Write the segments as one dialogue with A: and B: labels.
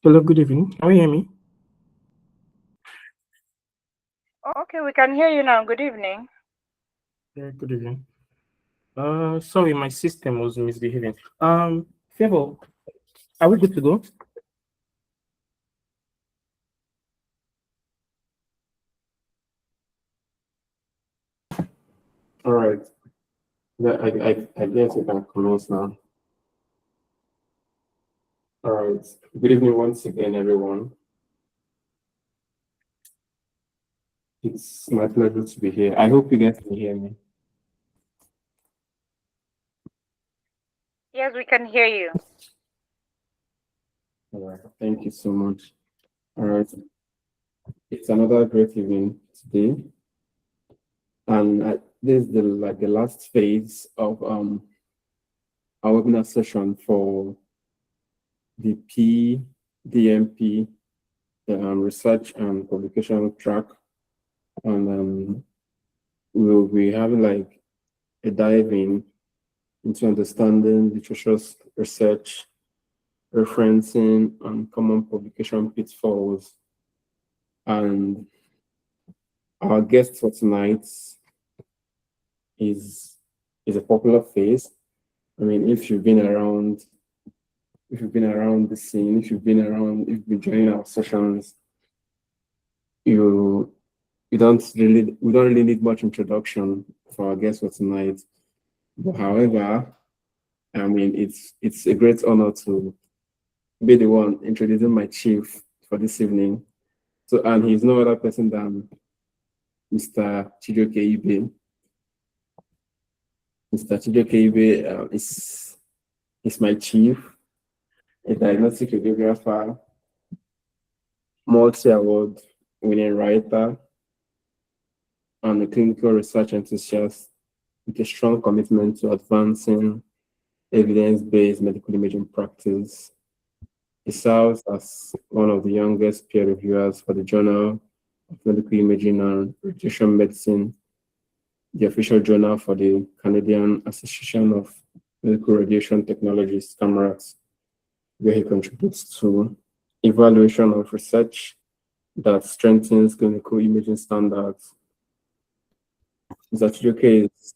A: Hello, good evening. Can you hear me?
B: Okay, we can hear you now. Good evening.
A: Yeah, good evening. Sorry, my system was misbehaving. Favor, are we good to go? All right. Yeah, I guess we can commence now. All right. Good evening once again, everyone. It's my pleasure to be here. I hope you guys can hear me.
B: Yes, we can hear you.
A: All right. Thank you so much. All right. It's another great evening today, and this is the last phase of our webinar session for the PDMP, the research and publication track, and we'll be having like a dive into understanding literature research, referencing, and common publication pitfalls. And our guest for tonight is is a popular face. I mean, if you've been around the scene, if you've been joining our sessions, you we don't really need much introduction for our guest for tonight. But however, I mean it's a great honor to be the one introducing my chief for this evening. So and he's no other person than Mr. Chijoke Ibe. Mr. Chijoke Ibe is my chief, a diagnostic radiographer, multi-award winning writer, and a clinical research enthusiast with a strong commitment to advancing evidence-based medical imaging practice. He serves as one of the youngest peer reviewers for the Journal of Medical Imaging and Radiation Medicine, the official journal for the Canadian Association of Medical Radiation Technologists, CAMRAT, where he contributes to evaluation of research that strengthens clinical imaging standards. Mr. Chijoke is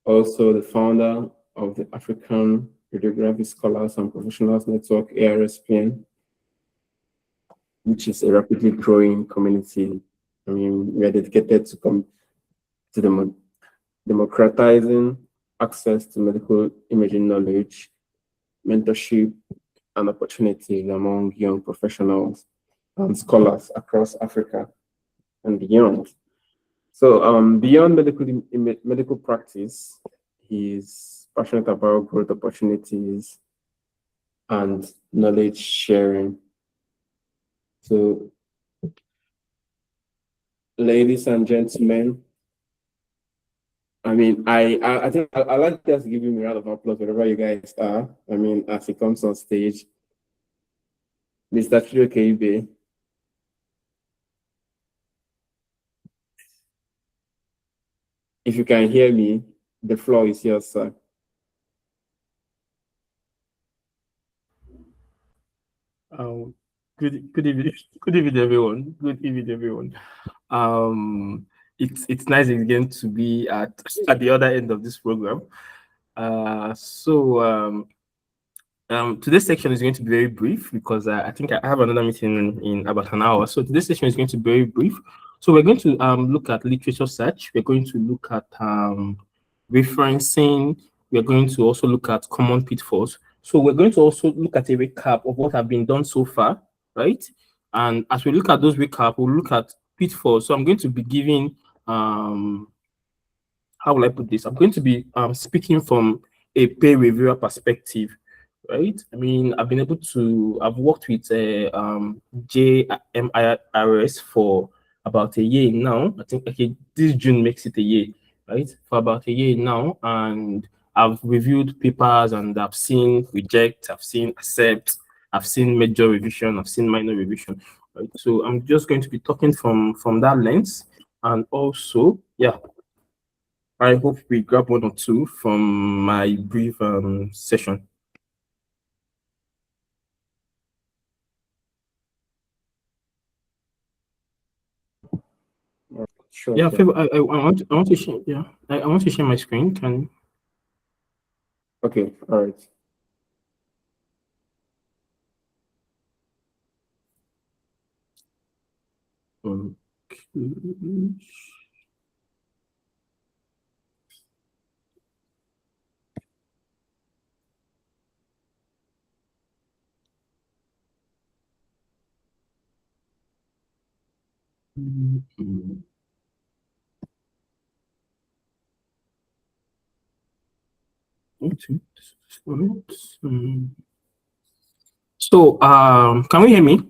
A: also the founder of the African Radiography Scholars and Professionals Network, ARSPN, which is a rapidly growing community. I mean, we are dedicated to democratizing access to medical imaging knowledge, mentorship, and opportunities among young professionals and scholars across Africa and beyond. So, beyond medical practice, he's passionate about growth opportunities and knowledge sharing. So, ladies and gentlemen, I mean, I think I like just to give him a round of applause wherever you guys are. I mean, as he comes on stage, Mr. Chijoke, if you can hear me, the floor is yours, sir. Um, good evening, good evening, everyone. Good evening, everyone. It's nice again to be at the other end of this program. Today's section is going to be very brief because I think I have another meeting in about an hour. So today's section is going to be very brief. So we're going to look at literature search. We're going to look at referencing. We're going to also look at common pitfalls. So we're going to also look at a recap of what have been done so far, right? And as we look at those recap, we'll look at pitfalls. So I'm going to be giving how will I put this? I'm going to be speaking from a peer reviewer perspective, right? I mean, I've worked with JMIRS for about a year now. I think, okay, this June makes it a year, right? For about a year now. And I've reviewed papers and I've seen reject, I've seen accept, I've seen major revision, I've seen minor revision, right? So I'm just going to be talking from that lens. And also, yeah, I hope we grab one or two from my brief session. Sure.
C: Yeah,
A: Sure.
C: I want to share. Yeah, I want to share my screen. Can
A: Okay. All right.
C: okay. So, can we hear me?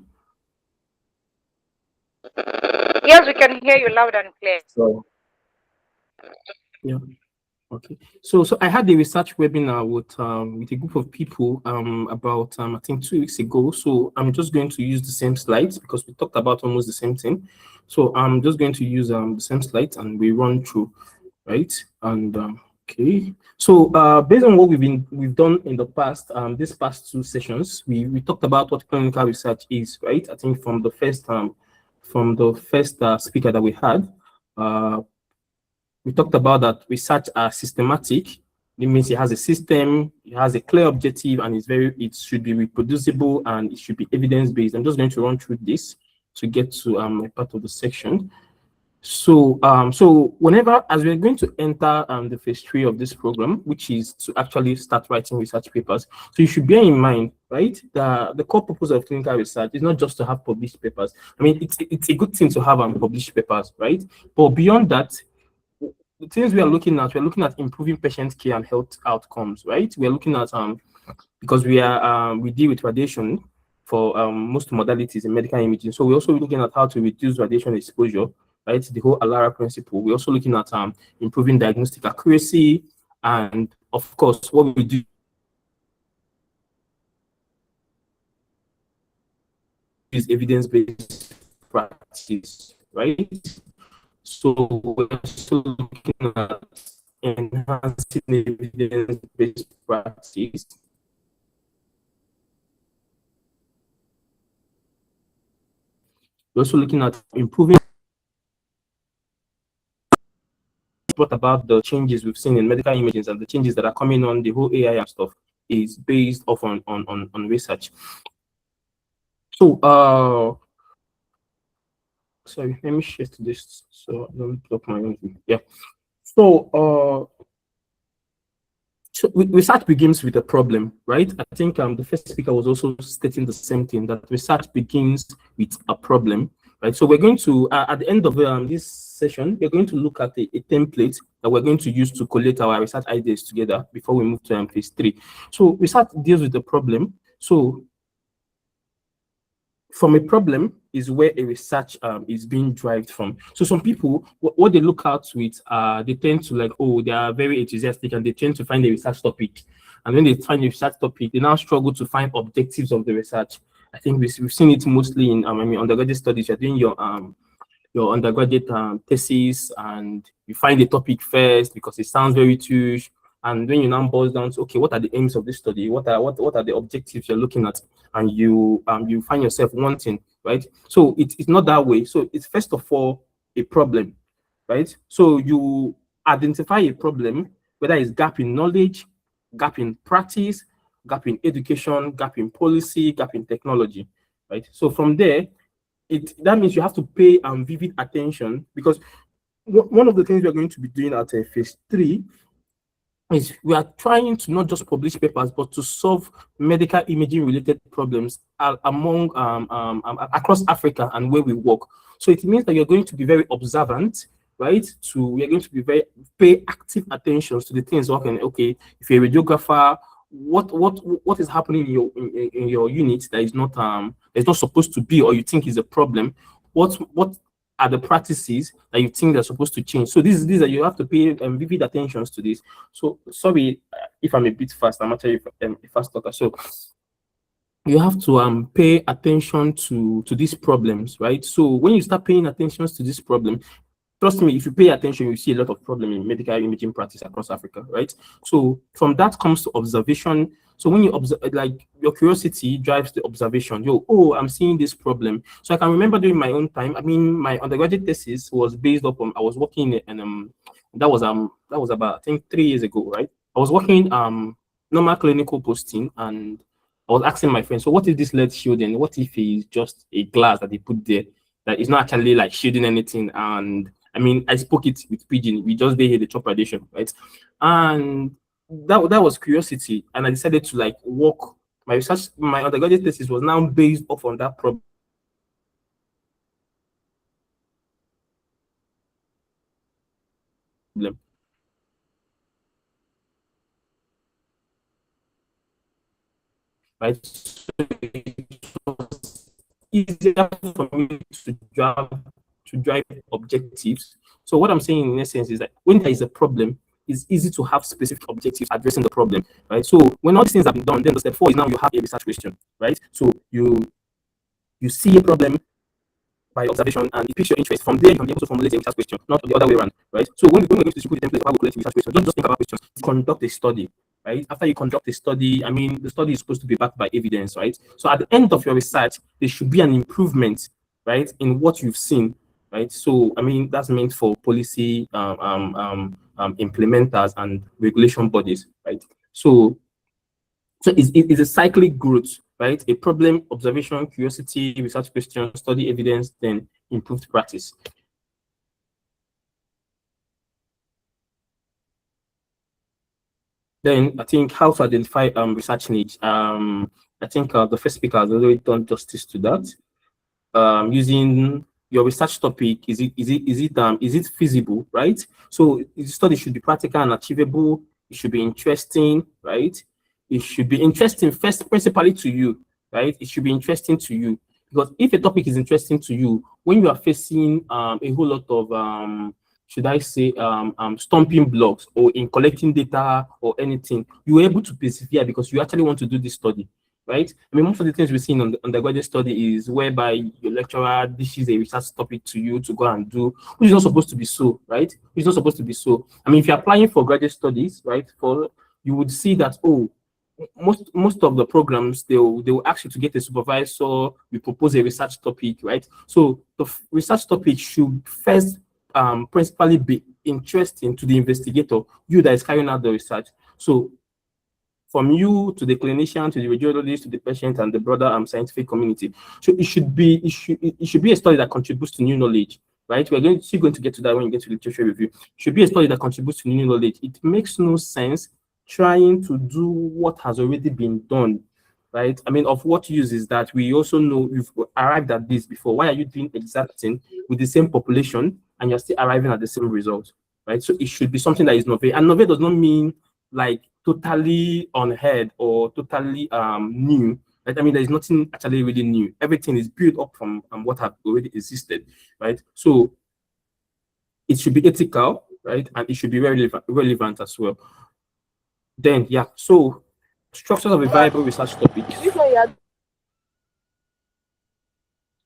B: Yes, we can hear you loud and clear.
A: So
C: Yeah. Okay. So I had a research webinar with a group of people about I think 2 weeks ago. So I'm just going to use the same slides because we talked about almost the same thing. So I'm just going to use the same slides and we run through, right? And okay. So based on what we've done in the past, these past two sessions, we talked about what clinical research is, right? I think from the first speaker that we had, we talked about that research are systematic. It means it has a system, it has a clear objective, and it should be reproducible and it should be evidence-based. I'm just going to run through this to get to a part of the section. So whenever, as we're going to enter the phase 3 of this program, which is to actually start writing research papers, so you should bear in mind, right, the core purpose of clinical research is not just to have published papers. I mean, it's a good thing to have published papers, right? But beyond that, the things we're looking at improving patient care and health outcomes, right? We're looking at because we deal with radiation for most modalities in medical imaging. So we're also looking at how to reduce radiation exposure, right? The whole ALARA principle. We're also looking at improving diagnostic accuracy, and of course, what we do is evidence-based practice, right? So we're also looking at enhancing evidence-based practice. We're also looking at improving. Brought about the changes we've seen in medical imaging and the changes that are coming on the whole AI and stuff is based off on research. So sorry, let me shift this so I don't block my own view. Yeah. So research begins with a problem, right? I think the first speaker was also stating the same thing, that research begins with a problem, right? So we're going to, at the end of this session, we're going to look at a template that we're going to use to collate our research ideas together before we move to phase 3. So research deals with the problem. So from a problem is where a research is being derived from. So some people, what they look out with, they tend to like, oh, they are very enthusiastic and they tend to find a research topic. And when they find a research topic, they now struggle to find objectives of the research. I think we've seen it mostly in undergraduate studies. You're doing your undergraduate thesis and you find the topic first because it sounds very huge. And when you now boil down to, okay, what are the aims of this study? What are the objectives you're looking at? And you find yourself wanting, right? So it's not that way. So it's first of all a problem, right? So you identify a problem, whether it's gap in knowledge, gap in practice, gap in education, gap in policy, gap in technology, right? So from there, that means you have to pay vivid attention, because one of the things we are going to be doing at phase 3 is we are trying to not just publish papers, but to solve medical imaging related problems among across Africa and where we work. So it means that you're going to be very observant, right? We're going to be pay active attention to the things. Okay, if you're a radiographer, what is happening in your unit that is not supposed to be, or you think is a problem? What are the practices that you think they're supposed to change? So these are, you have to pay vivid attentions to this. So sorry if I'm a bit fast. I'm actually a fast talker. So you have to pay attention to these problems, right? So when you start paying attention to this problem, trust me, if you pay attention, you see a lot of problem in medical imaging practice across Africa, right? So from that comes to observation. So when you observe, like your curiosity drives the observation. Oh, I'm seeing this problem. So I can remember during my own time. I mean, my undergraduate thesis was based upon I was working in that was about I think 3 years ago, right? I was working normal clinical posting, and I was asking my friend, so what if this lead shielding? What if it's just a glass that they put there that is not actually like shielding anything? And I mean, I spoke it with Pigeon. We just did here the chop radiation, right? And that was curiosity, and I decided to like work. My research, my undergraduate thesis was now based off on that problem, right? So it was easier for me to drive objectives. So what I'm saying in essence is that when there is a problem, it's easy to have specific objectives addressing the problem, right? So when all these things have been done, then the step 4 is now you have a research question, right? So you see a problem by observation and it piques your interest. From there, you can be able to formulate a research question, not the other way around, right? So when we're going to distribute the template of how we collect research questions, don't just think about questions. Conduct a study, right? After you conduct a study, I mean, the study is supposed to be backed by evidence, right? So at the end of your research, there should be an improvement, right, in what you've seen, right? So I mean, that's meant for policy implementers and regulation bodies, right? So it's a cyclic growth, right? A problem, observation, curiosity, research question, study evidence, then improved practice. Then I think how to identify research needs. I think the first speaker has already done justice to that. Using your research topic, is it feasible, right? So the study should be practical and achievable. It should be interesting, right? It should be interesting first, principally to you, right? It should be interesting to you, because if a topic is interesting to you, when you are facing a whole lot of should I say stumbling blocks or in collecting data or anything, you're able to persevere because you actually want to do this study, right? I mean, most of the things we see on the undergraduate study is whereby your lecturer dishes a research topic to you to go and do, which is not supposed to be so, right? Which is not supposed to be so. I mean, if you're applying for graduate studies, right, you would see that, oh, most of the programs they will ask you to get a supervisor. We propose a research topic, right? So the research topic should first principally be interesting to the investigator, you that is carrying out the research. So from you to the clinician, to the radiologist, to the patient, and the broader scientific community. So it should be a study that contributes to new knowledge, right? We're still going to get to that when you get to literature review. It should be a study that contributes to new knowledge. It makes no sense trying to do what has already been done, right? I mean, of what use is that we also know we've arrived at this before. Why are you doing exact thing with the same population and you're still arriving at the same result, right? So it should be something that is novel. And novel does not mean like totally unheard or totally new. Right? I mean, there is nothing actually really new. Everything is built up from what have already existed, right? So it should be ethical, right? And it should be relevant as well. Then, yeah, so structures of a viable research topic.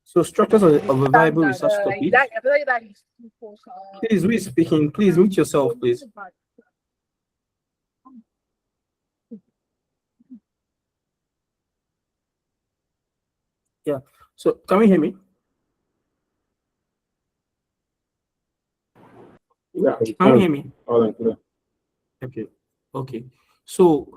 C: So structures of a viable research topic. Please, who is speaking? Please mute yourself, please. Yeah. So can we hear me?
A: Yeah,
C: Can you hear me?
A: all right, yeah.
C: Okay. Okay. So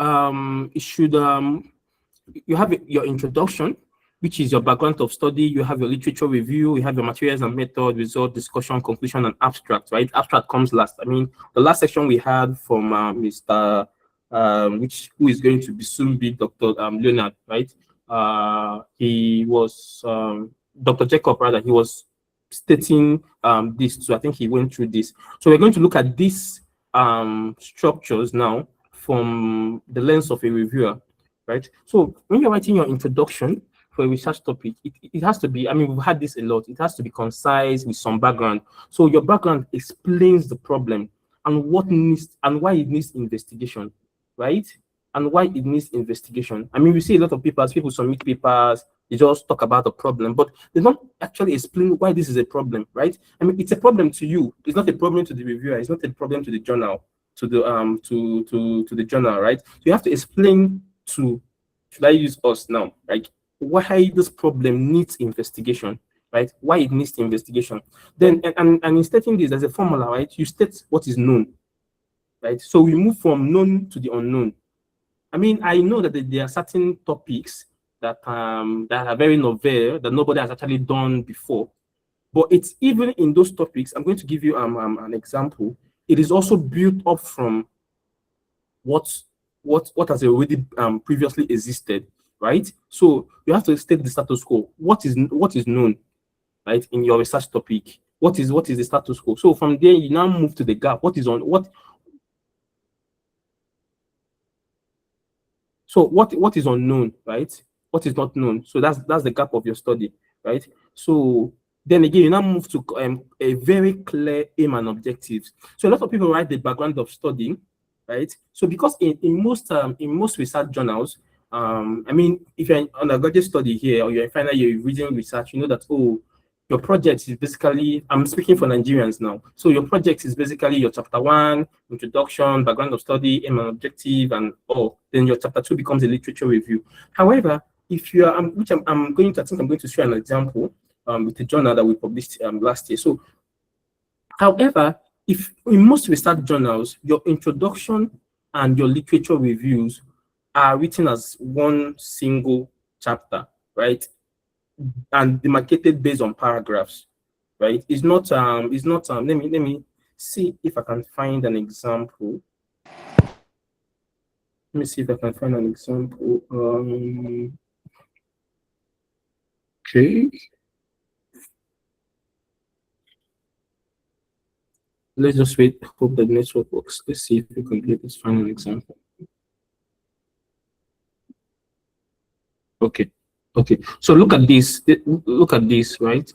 C: it should you have your introduction, which is your background of study. You have your literature review. You have your materials and method, result, discussion, conclusion, and abstract. Right? Abstract comes last. I mean, the last section we had from Mr. Who is going to be soon be Dr. Leonard. Right? He was Dr. Jacob rather. He was stating this. So I think he went through this. So we're going to look at these structures now from the lens of a reviewer, right? So when you're writing your introduction for a research topic, it has to be, I mean, we've had this a lot. It has to be concise with some background. So your background explains the problem and what needs and why it needs investigation, right? And why it needs investigation. I mean, we see a lot of people as people submit papers They just talk about the problem, but they don't actually explain why this is a problem, right? I mean, it's a problem to you. It's not a problem to the reviewer. It's not a problem to the journal, to the journal, right? So you have to explain to, should I use us now, like why this problem needs investigation, right? Why it needs investigation. Then and in stating this, there's a formula, right? You state what is known, right? So we move from known to the unknown. I mean, I know that there are certain topics that are very novel that nobody has actually done before. But it's even in those topics. I'm going to give you an example. It is also built up from what has already previously existed, right? So you have to state the status quo. What is known, right, in your research topic? What is the status quo? So from there you now move to the gap. What is on what? So what is unknown, right? What is not known? So that's the gap of your study, right? So then again, you now move to a very clear aim and objectives. So a lot of people write the background of studying, right? So because in most research journals, I mean, if you're in undergraduate study here or you're in final year reading research, you know that, oh, your project is basically, I'm speaking for Nigerians now. So your project is basically your chapter 1, introduction, background of study, aim and objective, and all. Then your chapter 2 becomes a literature review. However, if you are, which I'm going to show an example with the journal that we published last year. So, however, if in most research journals, your introduction and your literature reviews are written as one single chapter, right? And demarcated based on paragraphs, right? It's not let me see if I can find an example. Let me see if I can find an example. Okay. Let's just wait. Hope the network works. Let's see if we can get this final example. Okay. Okay. So look at this. Look at this, right?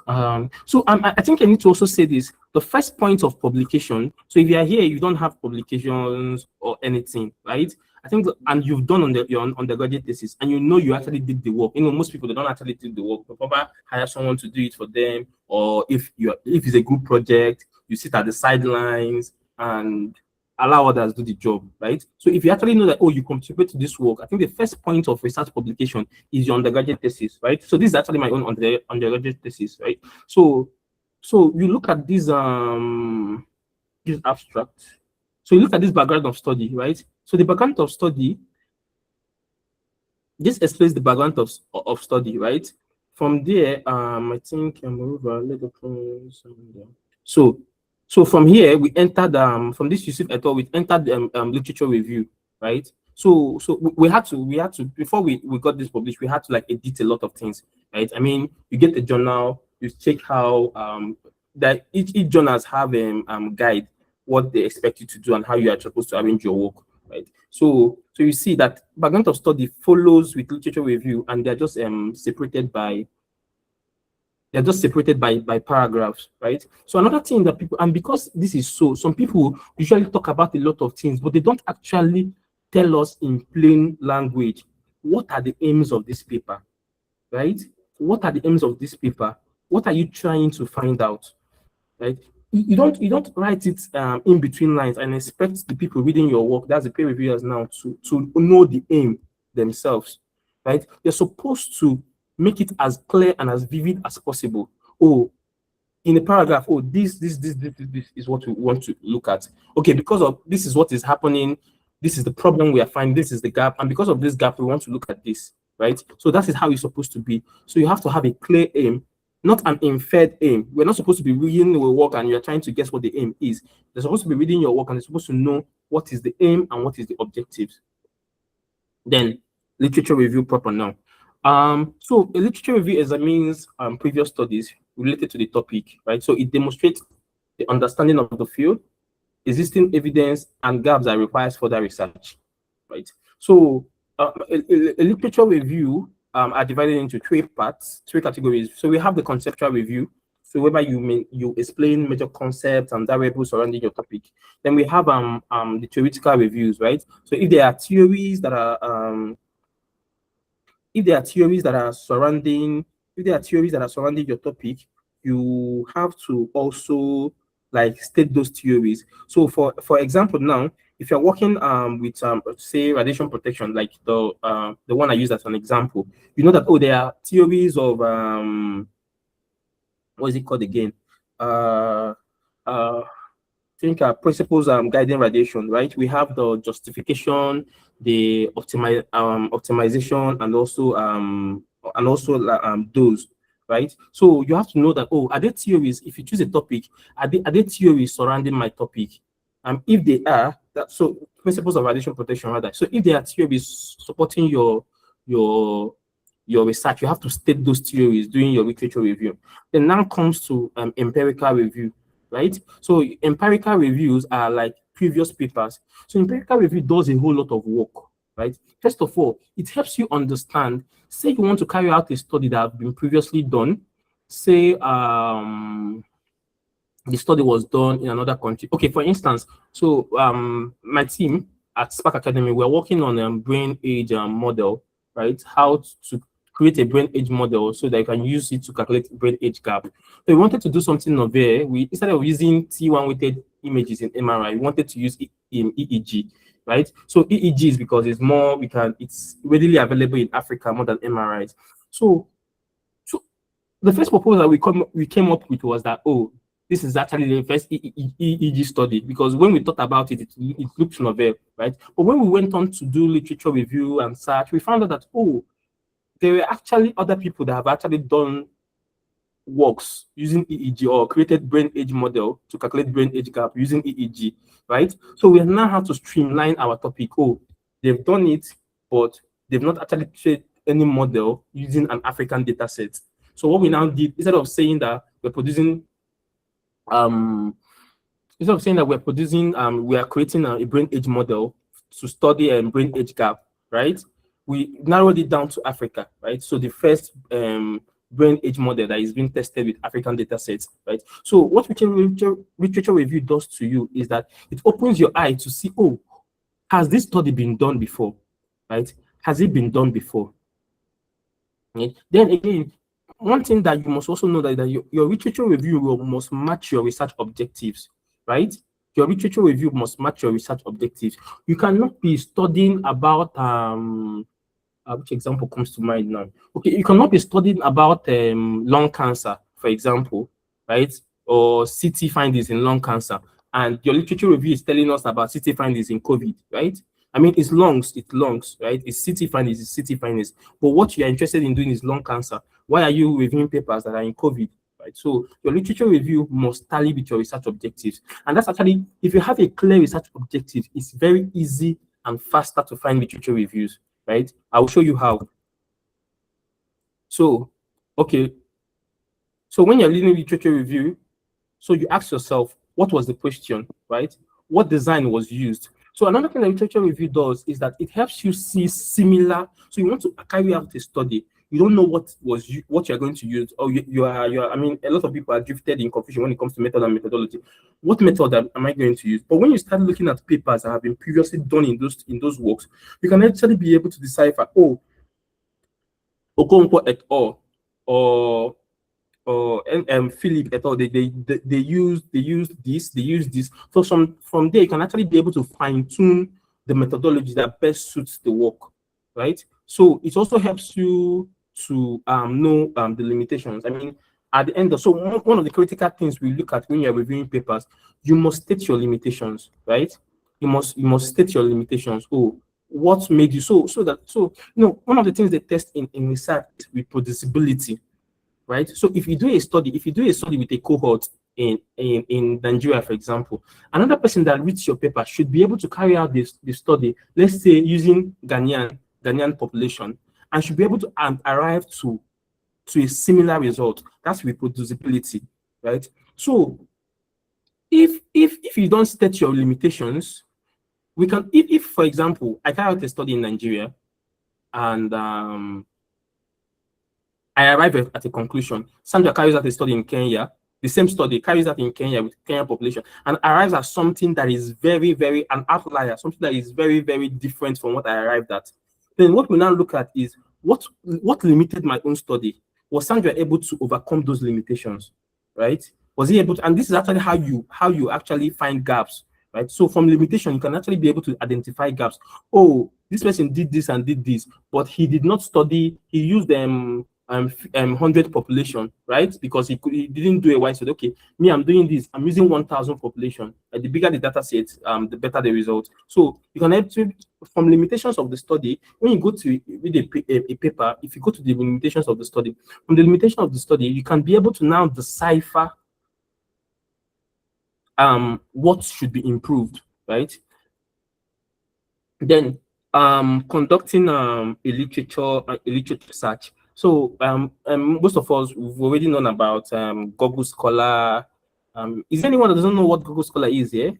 C: So I think I need to also say this. The first point of publication. So if you are here, you don't have publications or anything, right? I think, and you've done on your undergraduate thesis, and you know you actually did the work. You know, most people, they don't actually do the work. They probably hire someone to do it for them, or if it's a group project, you sit at the sidelines and allow others do the job, right? So if you actually know that, oh, you contribute to this work, I think the first point of research publication is your undergraduate thesis, right? So this is actually my own undergraduate thesis, right? So you look at this abstract. So you look at this background of study, right? So the background of study, this explains the background of study, right? From there, I think so from here we entered from this Yusuf et al. We entered literature review, right? So we had to before we got this published, we had to like edit a lot of things, right? I mean, you get the journal, you check how that each journals have guide what they expect you to do and how you are supposed to arrange your work, right? So you see that background of study follows with literature review, and they're just separated by paragraphs, right? So another thing that people, and because this is so, some people usually talk about a lot of things, but they don't actually tell us in plain language what are the aims of this paper, right? What are the aims of this paper? What are you trying to find out, right? You don't write it in between lines and expect the people reading your work, that's the peer reviewers now, to know the aim themselves, right? You're supposed to make it as clear and as vivid as possible. Oh, in a paragraph, oh, this is what we want to look at. Okay, because of this is what is happening, this is the problem we are finding, this is the gap, and because of this gap, we want to look at this, right? So that is how it's supposed to be. So you have to have a clear aim, not an inferred aim. We're not supposed to be reading your work and you're trying to guess what the aim is. They're supposed to be reading your work and they're supposed to know what is the aim and what is the objectives. Then literature review proper now. So a literature review examines previous studies related to the topic, right? So it demonstrates the understanding of the field, existing evidence, and gaps that requires further research, right? So a literature review are divided into three categories. So we have the conceptual review, so whereby you explain major concepts and variables surrounding your topic. Then we have the theoretical reviews, right? So if there are theories that are if there are theories that are surrounding, your topic, you have to also like state those theories. So for example, now if you're working with say radiation protection, like the one I use as an example, you know that there are theories of what is it called again? Uh, uh, think principles guiding radiation, right? We have the justification, the optimization, and also those, right? So you have to know that are there theories? If you choose a topic, are there theories surrounding my topic? If they are, that so principles of radiation protection rather. So if there are theories supporting your your research, you have to state those theories during your literature review. Then now comes to empirical review, right? So empirical reviews are like previous papers. So empirical review does a whole lot of work, right? First of all, it helps you understand. Say you want to carry out a study that has been previously done. Say the study was done in another country. Okay, for instance, so my team at Spark Academy, we're working on a brain age model, right? How to create a brain age model so that you can use it to calculate brain age gap. So we wanted to do something novel. We instead of using T1 weighted images in MRI, we wanted to use in EEG, right? So EEG is because it's readily available in Africa more than MRIs. So the first proposal we came up with was that this is actually the first EEG study, because when we thought about it, it looked novel, right? But when we went on to do literature review and search, we found out that there were actually other people that have actually done works using EEG or created brain age model to calculate brain age gap using EEG, right? So we now have to streamline our topic. They've done it, but they've not actually created any model using an African data set. So what we now did, instead of saying that we're producing we are creating a brain age model to study a brain age gap, right? We narrowed it down to Africa, right? So the first brain age model that is being tested with African data sets, right? So what literature review does to you is that it opens your eye to see, has this study been done before, right? Has it been done before? Right? Then again, one thing that you must also know that your literature review must match your research objectives, right? Your literature review must match your research objectives. You cannot be studying about which example comes to mind now? Okay, you cannot be studying about lung cancer, for example, right? Or CT findings in lung cancer, and your literature review is telling us about CT findings in COVID, right? I mean, it's lungs, right? It's CT findings, it's CT findings. But what you are interested in doing is lung cancer. Why are you reviewing papers that are in COVID, right? So your literature review must tally with your research objectives. And that's actually, if you have a clear research objective, it's very easy and faster to find literature reviews, right? I will show you how. So, okay. So when you're reading literature review, so you ask yourself, what was the question, right? What design was used? So another thing that literature review does is that it helps you see similar. So you want to carry out a study. You don't know what you're going to use, or you are. I mean, a lot of people are drifted in confusion when it comes to method and methodology. What method am I going to use? But when you start looking at papers that have been previously done in those works, you can actually be able to decipher, Okonkwo et al. or Philip et al. They use this. So from there you can actually be able to fine tune the methodology that best suits the work, right? So it also helps you to know the limitations. I mean, at the end of one of the critical things we look at when you're reviewing papers, you must state your limitations, right? You must state your limitations. What made you one of the things they test in research is reproducibility, right? So if you do a study with a cohort in Nigeria, for example, another person that reads your paper should be able to carry out this study, let's say using Ghanaian population, and should be able to arrive to a similar result. That's reproducibility, right? So if you don't state your limitations, we can, if for example, I carry out a study in Nigeria and I arrive at a conclusion. Sandra carries out a study in Kenya. The same study carries out in Kenya with Kenyan population and arrives at something that is very, very an outlier, something that is very, very different from what I arrived at. Then what we now look at is what limited my own study? Was Sandra able to overcome those limitations, right? Was he able to? And this is actually how you actually find gaps, right? So from limitation, you can actually be able to identify gaps. Oh, this person did this and did this, but he did not study. He used 100 population, right? Because he didn't do a wide study. Okay, me, I'm doing this. I'm using 1,000 population. The bigger the data set, the better the result. So you can actually, from limitations of the study, when you go to read a paper, if you go to the limitations of the study, from the limitation of the study, you can be able to now decipher what should be improved, right? Then conducting a literature search. So most of us, we've already known about Google Scholar. Is there anyone that doesn't know what Google Scholar is here?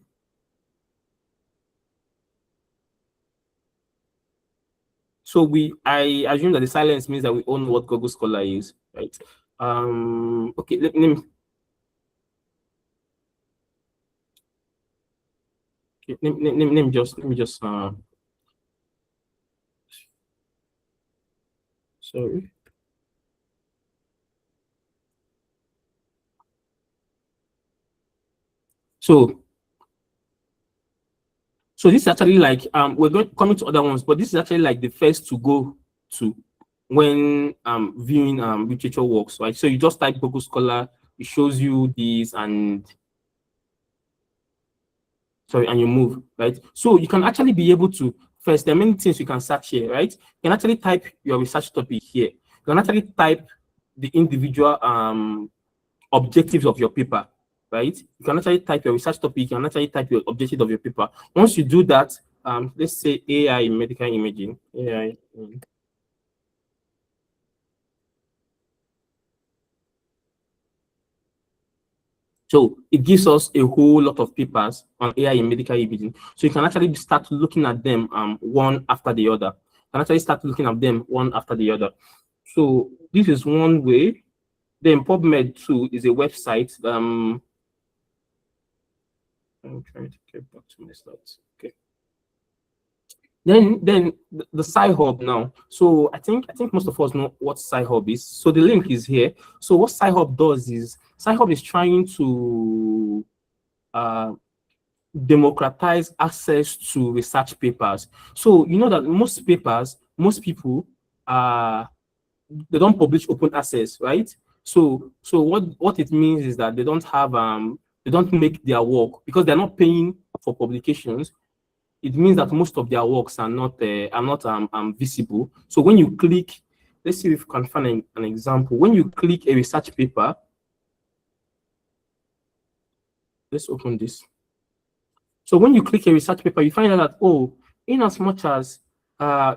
C: So I assume that the silence means that we all know what Google Scholar is, right? Okay, let me just sorry. So this is actually like we're going coming to other ones, but this is actually like the first to go to when viewing literature works, right? So you just type Google Scholar, it shows you these and sorry, and you move, right? So you can actually be able to first, there are many things you can search here, right? You can actually type your research topic here. You can actually type the individual objectives of your paper, right? You can actually type your research topic, you can actually type your objective of your paper. Once you do that, let's say AI in medical imaging, AI. So it gives us a whole lot of papers on AI in medical imaging. So you can actually start looking at them one after the other. You can actually start looking at them one after the other. So this is one way. Then PubMed too is a website. I'm trying to get back to my slides. Okay. Then the Sci-Hub now. So I think most of us know what Sci-Hub is. So the link is here. So what Sci-Hub does is Sci-Hub is trying to democratize access to research papers. So you know that most papers, most people they don't publish open access, right? So what it means is that they don't make their work because they're not paying for publications. It means that most of their works are not visible. So when you click, let's see if we can find an example. When you click a research paper, let's open this. So when you click a research paper, you find out that, oh, in as much as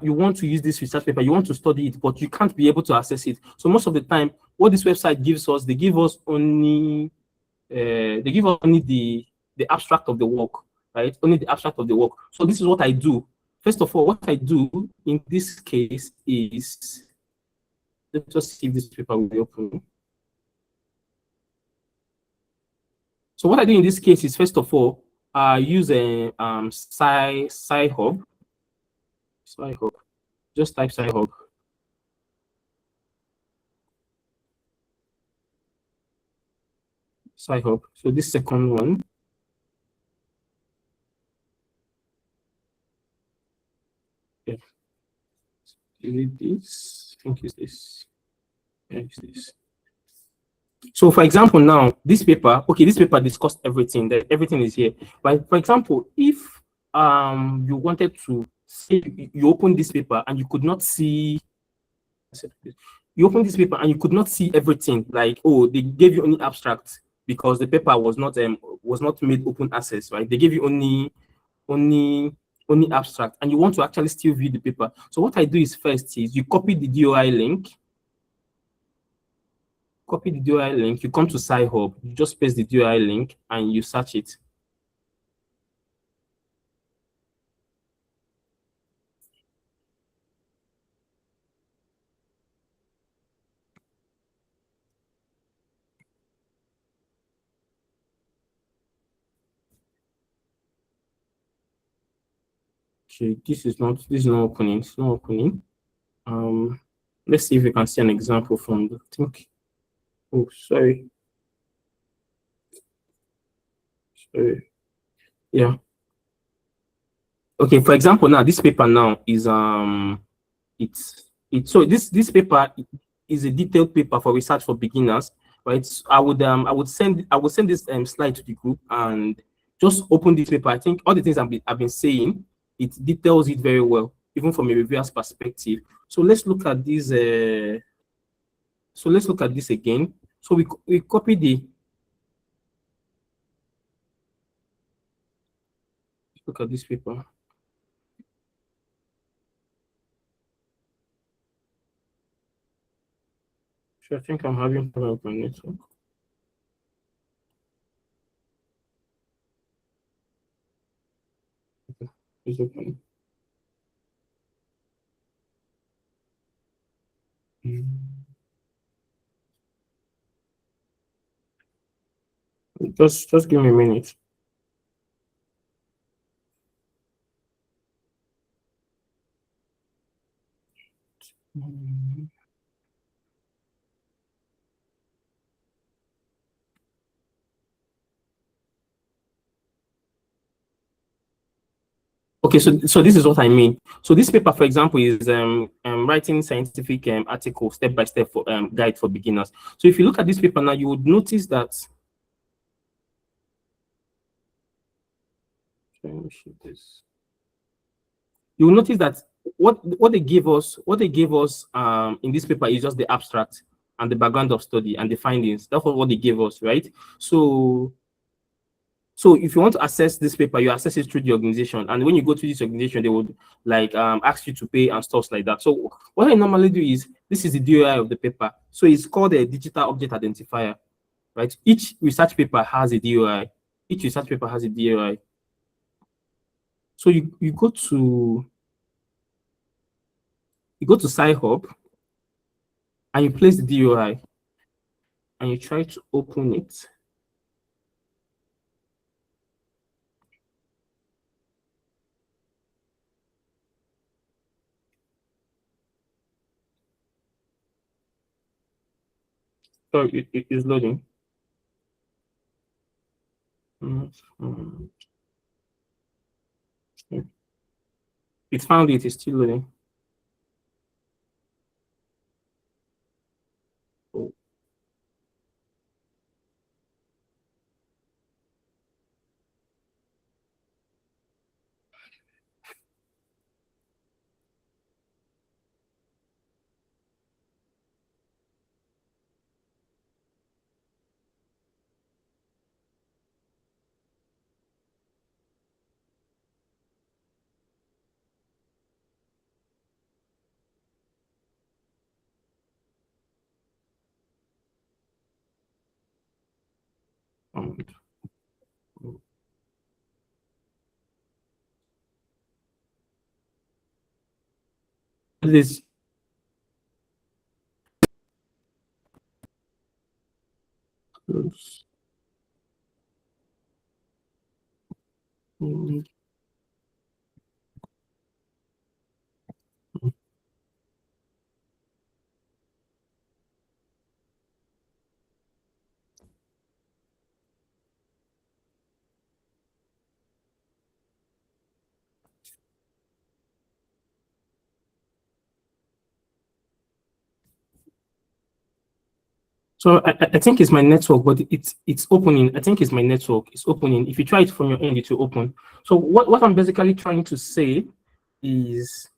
C: you want to use this research paper, you want to study it, but you can't be able to access it. So most of the time, what this website gives us, they give us only the abstract of the work, right? Only the abstract of the work. So this is what I do. First of all, what I do in this case is, let's just see if this paper will be open. So what I do in this case is, first of all, I use a Sci-Hub. Sci-Hub. Just type Sci-Hub. Sci-Hub. So this second one. Okay. Is it this? I think it's this. Yeah, it's this. So for example, now this paper, okay, this paper discussed everything. That everything is here. But for example, if you wanted to say you open this paper and you could not see, you open this paper and you could not see everything, like, oh, they gave you only abstract because the paper was not made open access, right? They gave you only abstract, and you want to actually still view the paper. So what I do is, first is you copy the DOI link. Copy the DOI link, you come to Sci-Hub, you just paste the DOI link and you search it. Okay, this is not opening, it's not opening. Let's see if we can see an example from the think. Oh, sorry. Yeah. Okay, for example, now this paper now is it's so this paper is a detailed paper for research for beginners, right? So I would send this slide to the group and just open this paper. I think all the things I've been saying, it details it very well, even from a reviewer's perspective. So let's look at this. So let's look at this again. So we copy the. Look at this paper. So I think I'm having problem with my network. Okay, it's open. Just give me a minute. Okay, so this is what I mean. So this paper, for example, is writing scientific article step by step for guide for beginners. So if you look at this paper now, you would notice that. Let me show this. You will notice that what they gave us in this paper is just the abstract and the background of study and the findings. That's what they gave us, right? So if you want to access this paper, you access it through the organization. And when you go to this organization, they would like ask you to pay and stuff like that. So what I normally do is, this is the DOI of the paper. So it's called a digital object identifier, right? Each research paper has a DOI. Each research paper has a DOI. So you go to Sci-Hub and you place the DOI and you try to open it. So it is loading. It found it, it's still loading. Oh. This So I think it's my network, but it's opening. I think it's my network. It's opening. If you try it from your end, it will open. So what I'm basically trying to say is,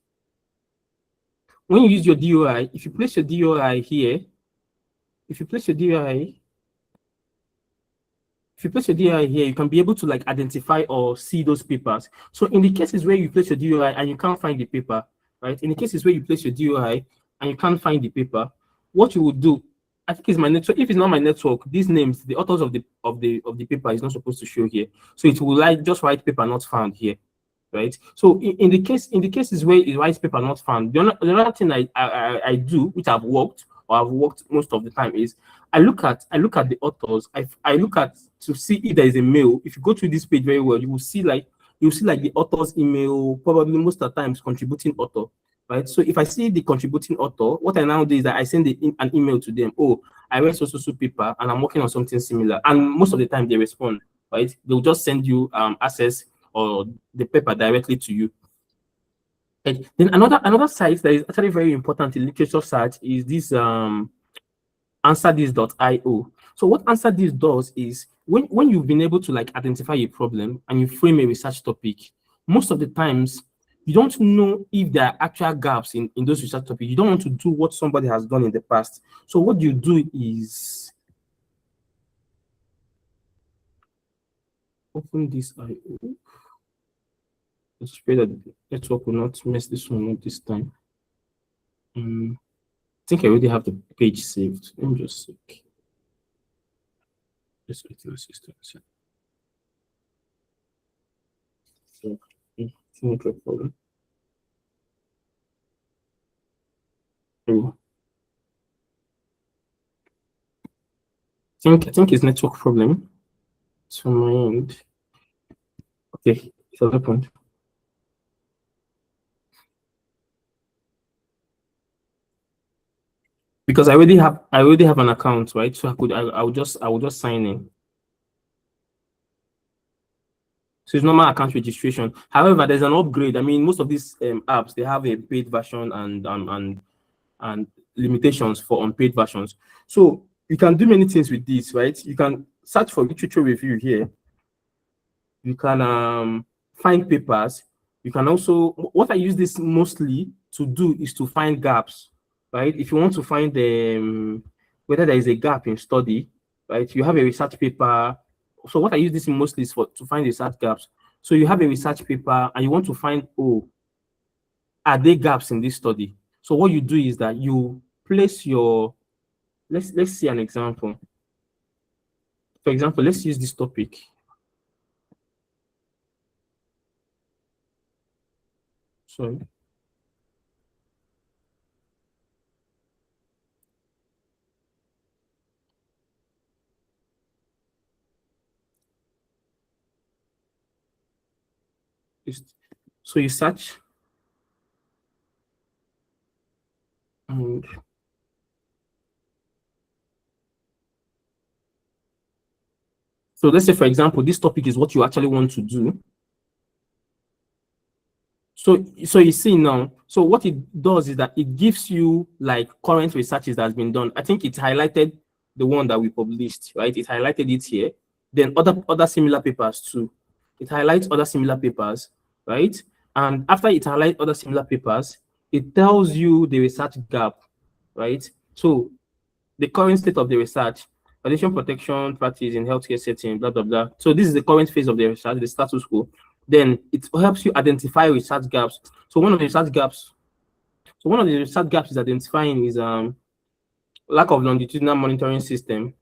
C: when you use your DOI, if you place your DOI here, if you place your DOI here, you can be able to like identify or see those papers. So in the cases where you place your DOI and you can't find the paper, right? In the cases where you place your DOI and you can't find the paper, what you would do, I think it's my network. If it's not my network, these names, the authors of the paper is not supposed to show here. So it will like just write paper not found here, right? So in the cases where it writes paper not found, the other thing I do, which I've worked most of the time, is I look at the authors. I look at to see if there is a mail. If you go through this page very well, you will see like the author's email, probably most of the times contributing author, right? So if I see the contributing author, what I now do is that I send an email to them. Oh, I read so paper and I'm working on something similar. And most of the time they respond, right? They'll just send you access or the paper directly to you. And then another site that is actually very important in literature search is this answerthis.io. So what answerthis does is when you've been able to like identify a problem and you frame a research topic, most of the times you don't know if there are actual gaps in those research topics. You don't want to do what somebody has done in the past. So what you do is open this IO. Let's pray that the network will not mess this one up this time. I think I already have the page saved. Let me just check. Just waiting assistance. So, no problem. I think it's network problem. It's from my end. Okay, it's another point. Because I already have an account, right? So I would just sign in. So it's normal account registration. However, there's an upgrade. I mean, most of these apps, they have a paid version and limitations for unpaid versions. So you can do many things with this, right? You can search for literature review here. You can find papers. You can also, what I use this mostly to do is to find gaps, right? If you want to find whether there is a gap in study, right? You have a research paper. So what I use this mostly is to find research gaps. So you have a research paper and you want to find, oh, are there gaps in this study? So what you do is that you place your, let's see an example. For example, let's use this topic. Sorry. So you search and so let's say, for example, this topic is what you actually want to do. So you see now, so what it does is that it gives you like current researches that has been done. I think it highlighted the one that we published, right? It highlighted it here. Then other similar papers too. It highlights other similar papers, right? And after it highlights other similar papers, it tells you the research gap, right? So the current state of the research, radiation protection practice in healthcare setting, blah, blah, blah. So this is the current phase of the research, the status quo. Then it helps you identify research gaps. So one of the research gaps is identifying is lack of longitudinal monitoring system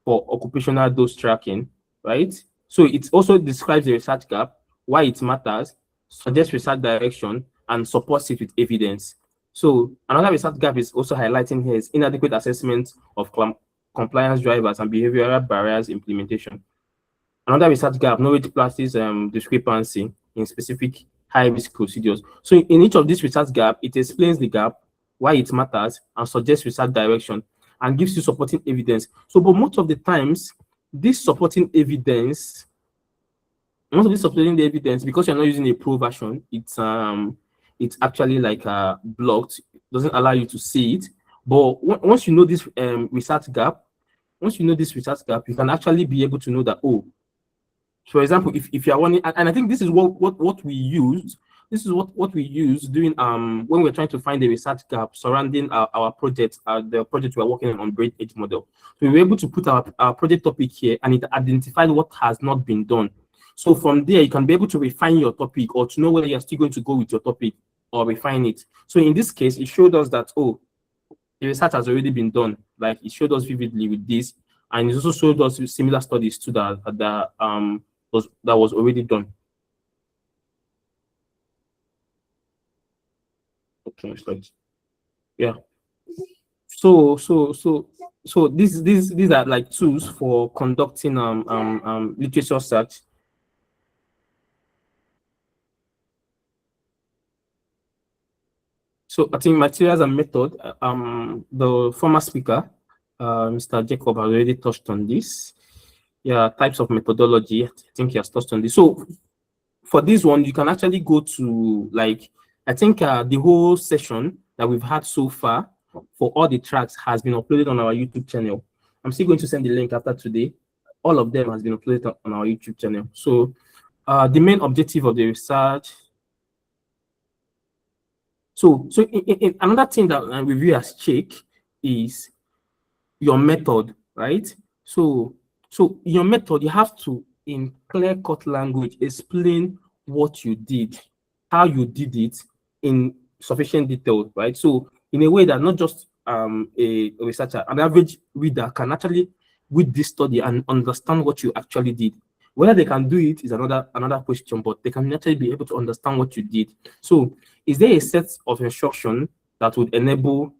C: for occupational dose tracking, right? So it also describes the research gap, why it matters, suggests research direction, and supports it with evidence. So another research gap is also highlighting here is inadequate assessment of compliance drivers and behavioral barriers implementation. Another research gap, knowledge practice discrepancy in specific high-risk procedures. So in each of these research gap, it explains the gap, why it matters, and suggests research direction, and gives you supporting evidence. So, but most of the times, this supporting evidence, because you're not using a pro version, it's actually like blocked, doesn't allow you to see it. But once you know this research gap, you can actually be able to know that, oh, for example, if you are wanting, and I think this is what we use. This is what we use doing when we're trying to find a research gap surrounding our project, the project we're working on brain age model. So we were able to put our project topic here, and it identified what has not been done. So from there, you can be able to refine your topic or to know whether you're still going to go with your topic or refine it. So in this case, it showed us that, oh, the research has already been done. Like it showed us vividly with this, and it also showed us similar studies to that was already done. Okay, yeah. So these are like tools for conducting literature search. So I think materials and method, the former speaker, Mr. Jacob, has already touched on this. Yeah, types of methodology. I think he has touched on this. So for this one, you can actually go to, like, I think the whole session that we've had so far for all the tracks has been uploaded on our YouTube channel. I'm still going to send the link after today. All of them has been uploaded on our YouTube channel. So the main objective of the research. So in another thing that reviewers check is your method, right? So your method, you have to, in clear-cut language, explain what you did, how you did it in sufficient detail, right? So in a way that not just a researcher, an average reader can actually read this study and understand what you actually did. Whether they can do it is another question, but they can actually be able to understand what you did. So is there a set of instruction that would enable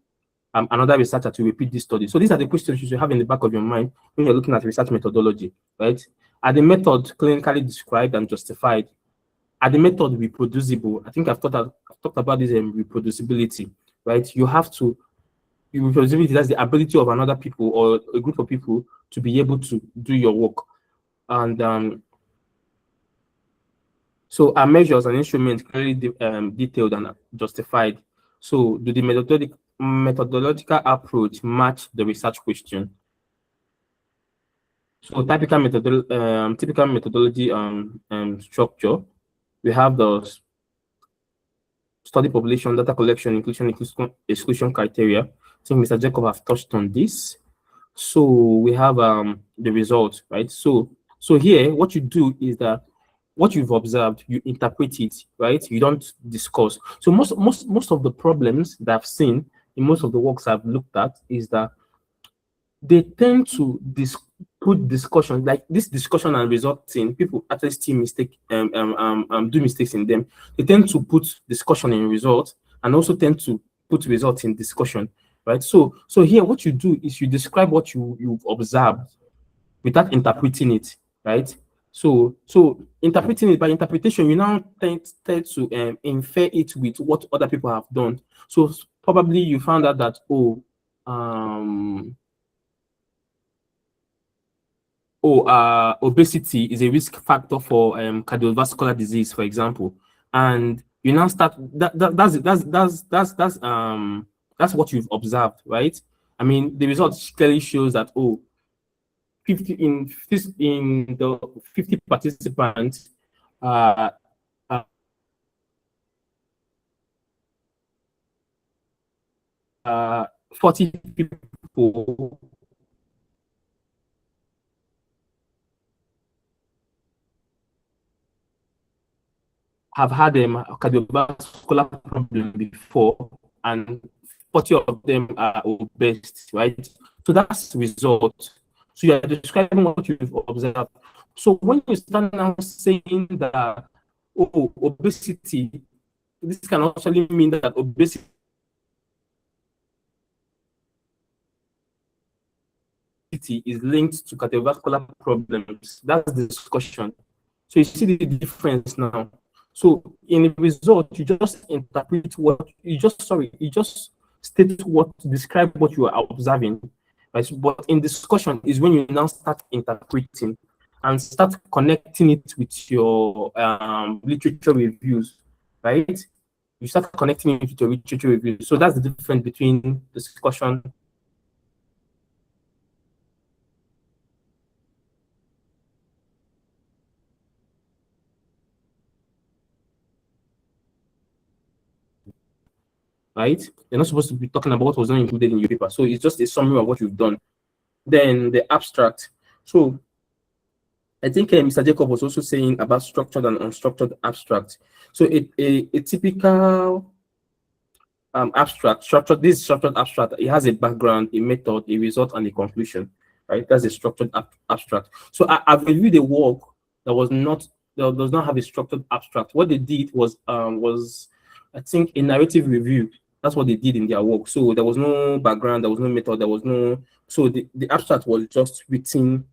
C: another researcher to repeat this study? So these are the questions you should have in the back of your mind when you're looking at research methodology, right? Are the methods clinically described and justified? Are the method reproducible? I think I've talked about this reproducibility, right? You have to, reproducibility, that's the ability of another people or a group of people to be able to do your work. And so are measures and instruments clearly detailed and justified? So do the methodological approach match the research question? So typical methodology structure. We have the study population, data collection, inclusion, exclusion criteria. I think Mr. Jacob have touched on this. So we have the results, right? So here, what you do is that what you've observed, you interpret it, right? You don't discuss. So most of the problems that I've seen in most of the works I've looked at is that they tend to put discussion, like this discussion and result thing. People actually still do mistakes in them. They tend to put discussion in result and also tend to put results in discussion, right? So here, what you do is you describe what you've observed without interpreting it, right? So interpreting it, by interpretation, you now tend to infer it with what other people have done. So probably you found out that obesity is a risk factor for cardiovascular disease, for example, and you now start that's what you've observed, right? I mean, the results clearly shows that 50 in the 50 participants, uh, uh, 40 people have had a cardiovascular problem before, and 40 of them are obese, right? So that's the result. So you are describing what you've observed. So when you start now saying that, obesity, this can actually mean that obesity is linked to cardiovascular problems. That's the discussion. So you see the difference now. So in the result, you just interpret what you just state describe what you are observing. Right? But in discussion is when you now start interpreting and start connecting it with your literature reviews, right? You start connecting it with your literature reviews. So that's the difference between discussion. Right? You're not supposed to be talking about what was not included in your paper. So it's just a summary of what you've done. Then the abstract. So I think Mr. Jacob was also saying about structured and unstructured abstract. So a typical this structured abstract, it has a background, a method, a result, and a conclusion, right? That's a structured abstract. So I've reviewed a work that does not have a structured abstract. What they did was I think a narrative review. That's what they did in their work. So there was no background, there was no method, there was no. So the abstract was just written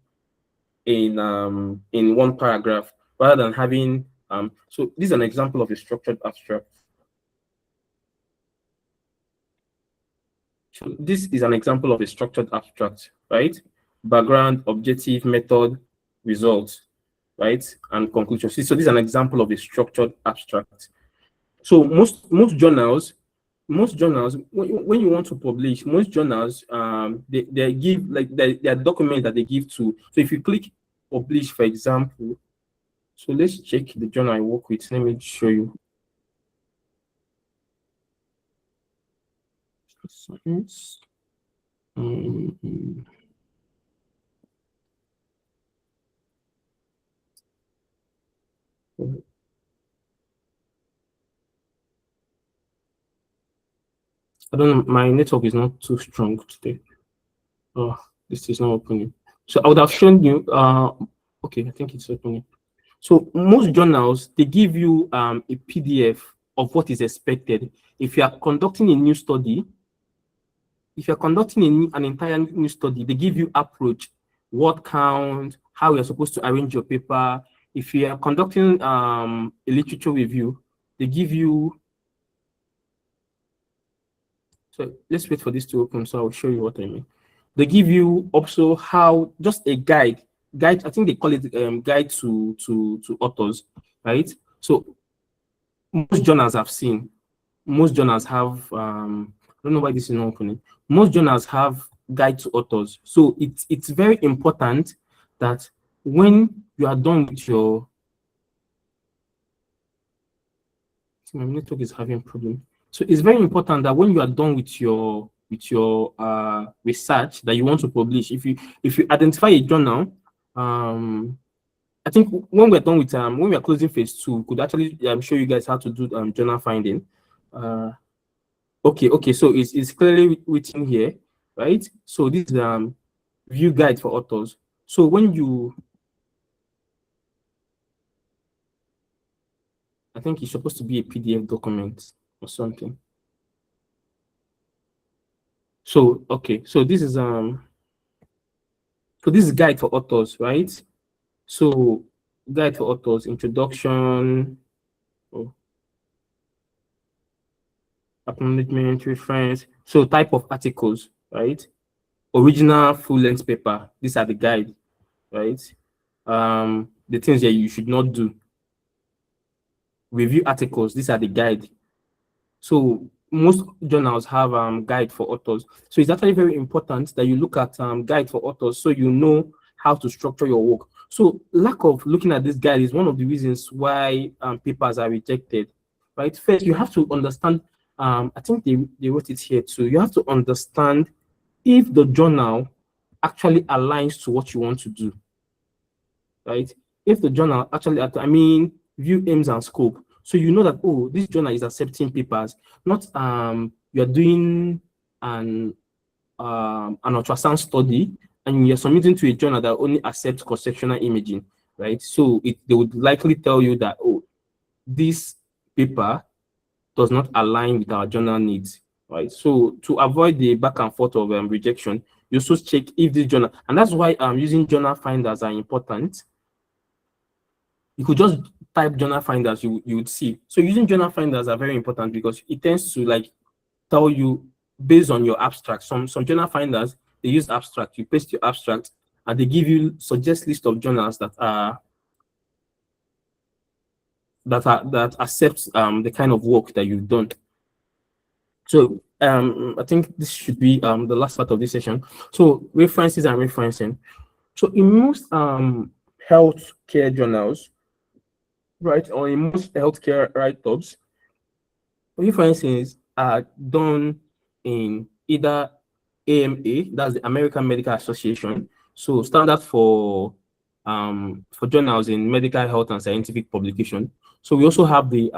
C: in one paragraph rather than having. So this is an example of a structured abstract. So this is an example of a structured abstract, right? Background, objective, method, results, right? And conclusion. So this is an example of a structured abstract. So most journals, when you want to publish, most journals they give like their document that they give to. So if you click publish, for example, so let's check the journal I work with. Let me show you. Science. I don't know, my network is not too strong today. Oh, this is not opening. So I would have shown you, okay, I think it's opening. So most journals, they give you a PDF of what is expected. If you are conducting a new study, if you're conducting an entire new study, they give you approach, word count, how you're supposed to arrange your paper. If you are conducting a literature review, they give you. So let's wait for this to open, so I'll show you what I mean. They give you also how just a guide. I think they call it guide to authors, right? So most journals I've seen, most journals have I don't know why this is not opening. Most journals have guide to authors. So it's very important that when you are done with your my network is having problem. So it's very important that when you are done with your research that you want to publish, if you identify a journal, I think when we're done with when we are closing phase 2, we could actually show you guys how to do journal finding. Okay, so it's clearly written here, right? So this is view guide for authors. So when you, I think it's supposed to be a PDF document or something. So okay, so this is guide for authors, right? So guide for authors, introduction, acknowledgement, reference. So type of articles, right? Original full-length paper. These are the guide, right? The things that you should not do. Review articles. These are the guide. So most journals have guide for authors. So it's actually very important that you look at guide for authors so you know how to structure your work. So lack of looking at this guide is one of the reasons why papers are rejected, right? First, you have to understand, I think they wrote it here too. You have to understand if the journal actually aligns to what you want to do, right? If the journal actually, view aims and scope. So you know that, oh, this journal is accepting papers, not you're doing an ultrasound study and you're submitting to a journal that only accepts cross-sectional imaging, right? So they would likely tell you that, oh, this paper does not align with our journal needs, right? So to avoid the back and forth of rejection, you also check if this journal, and that's why using journal finders are important. You could just type journal finders, you would see. So using journal finders are very important because it tends to like tell you based on your abstract. Some journal finders, they use abstract. You paste your abstract and they give you suggest list of journals that accept the kind of work that you've done. So I think this should be the last part of this session. So references and referencing. So in most healthcare journals, right, or in most healthcare write-ups, references are done in either AMA, that's the American Medical Association, so standard for journals in medical health and scientific publication. So we also have the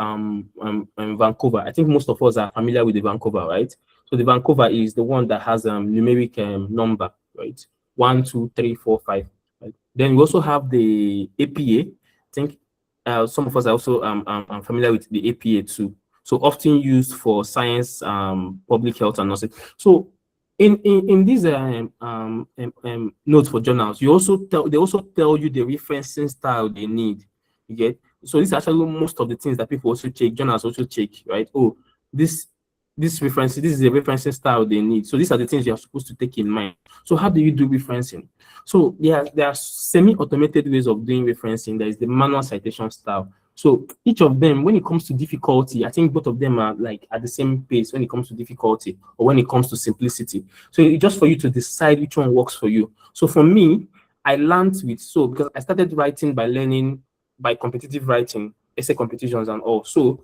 C: Vancouver. I think most of us are familiar with the Vancouver, right? So the Vancouver is the one that has numeric number, right? 1, 2, 3, 4, 5. Right? Then we also have the APA. I think some of us are also familiar with the APA too. So often used for science, public health, and nursing. So in these notes for journals, they also tell you the referencing style they need. You get, so this is actually most of the things that people also check. Journals also check, right? Oh, this this is the referencing style they need. So these are the things you are supposed to take in mind. So how do you do referencing? So there are semi-automated ways of doing referencing. There is the manual citation style. So each of them, when it comes to difficulty, I think both of them are like at the same pace when it comes to difficulty or when it comes to simplicity. So it's just for you to decide which one works for you. So for me, I learned because I started writing by learning by competitive writing, essay competitions and all. So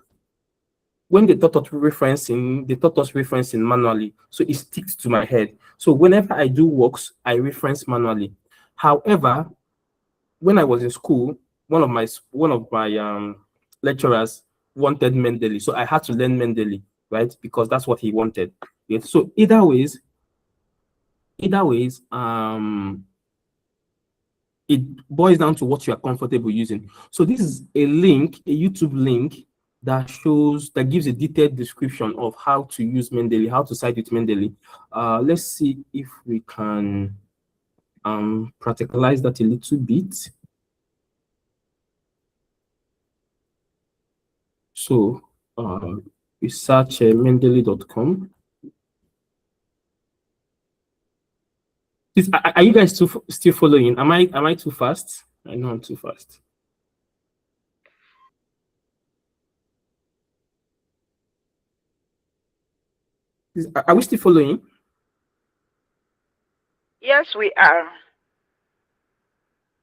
C: when they taught us referencing manually, so it sticks to my head. So whenever I do works, I reference manually. However, when I was in school, one of my lecturers wanted Mendeley, so I had to learn Mendeley, right? Because that's what he wanted. Yeah. So either ways, it boils down to what you are comfortable using. So this is a YouTube link that gives a detailed description of how to use Mendeley, how to cite with Mendeley. Let's see if we can practicalize that a little bit. So we search mendeley.com. Are you guys still following? Am I too fast? I know I'm too fast. Are we still following?
B: Yes, we are.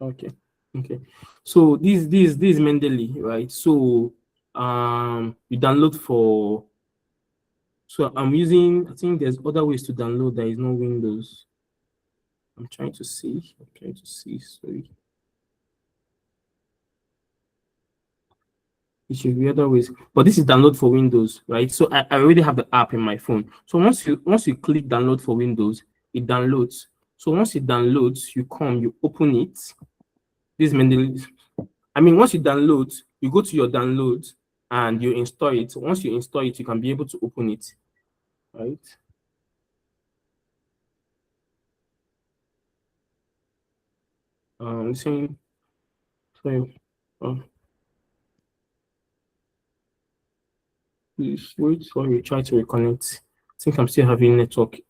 C: Okay. So this is Mendeley, right? So you download for. So I'm using. I think there's other ways to download. There is no Windows. I'm trying to see. Sorry. It should be other ways, but this is download for Windows, right? So I already have the app in my phone. So once you click download for Windows, it downloads. So once it downloads, you open it. This Mendeley. I mean, once you download, you go to your downloads and you install it. Once you install it, you can be able to open it, right? Saying, sorry. Please wait while you try to reconnect. I think I'm still having network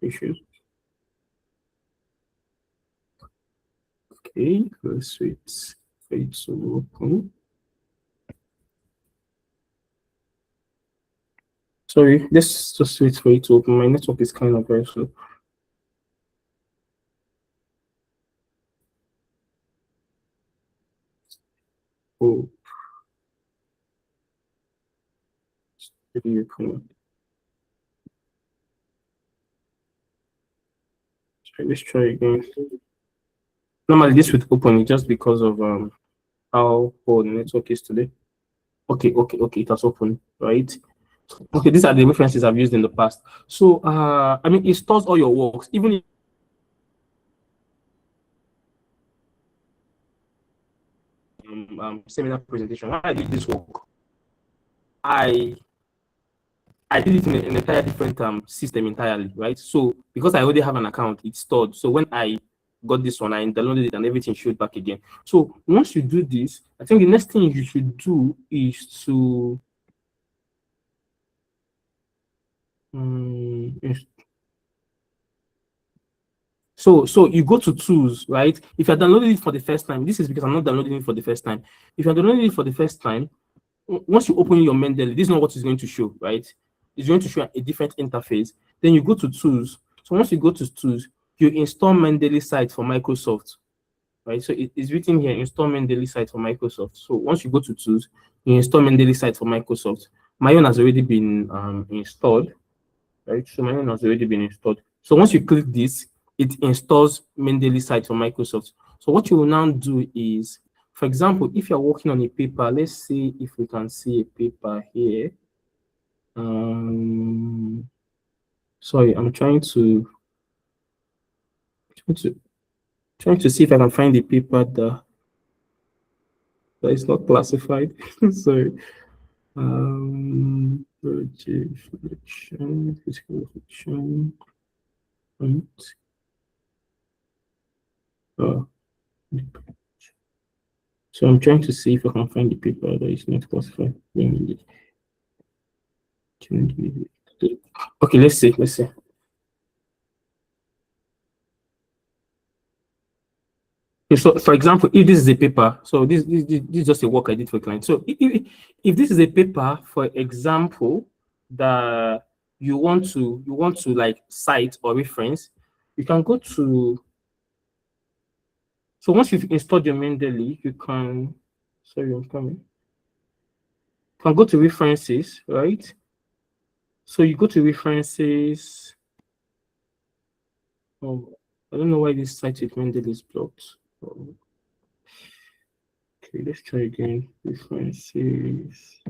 C: issues. Okay, let's wait for it to open. Sorry, let's just wait for it to open. My network is kind of very slow. Oh, let's try again. Normally this would open just because of how poor the network is today. Okay, it has opened, right? Okay, these are the references I've used in the past. So I mean, it stores all your works, even if seminar presentation. When I did this work, I did it in an entire different system entirely, right? So because I already have an account, it's stored. So when I got this one, I downloaded it and everything showed back again. So once you do this, I think the next thing you should do is to so you go to tools, right? If you're downloading it for the first time, this is because I'm not downloading it for the first time. If you're downloading it for the first time, once you open your Mendeley, this is not what it's going to show, right? It's going to show a different interface. Then you go to tools. So once you go to tools, you install Mendeley site for Microsoft, right? So it is written here, install Mendeley site for Microsoft. So once you go to tools, you install Mendeley site for Microsoft. My own has already been installed, right? So my own has already been installed. So once you click this, it installs Mendeley site for Microsoft. So what you will now do is, for example, if you're working on a paper, let's see if we can see a paper here. Sorry, I'm trying to see if I can find the paper that is not classified. Sorry. Project reflection, physical reflection. Right. So I'm trying to see if I can find the paper that is not classified. Okay, let's see. Let's see. Okay, so for example, if this is a paper, so this is just a work I did for a client. So if this is a paper, for example, that you want to like cite or reference, you can go to. So once you've installed your Mendeley, you can. Sorry, I'm coming. You can go to references, right? So you go to references. Oh, I don't know why this site with Mendeley is blocked. Oh, okay, let's try again. References.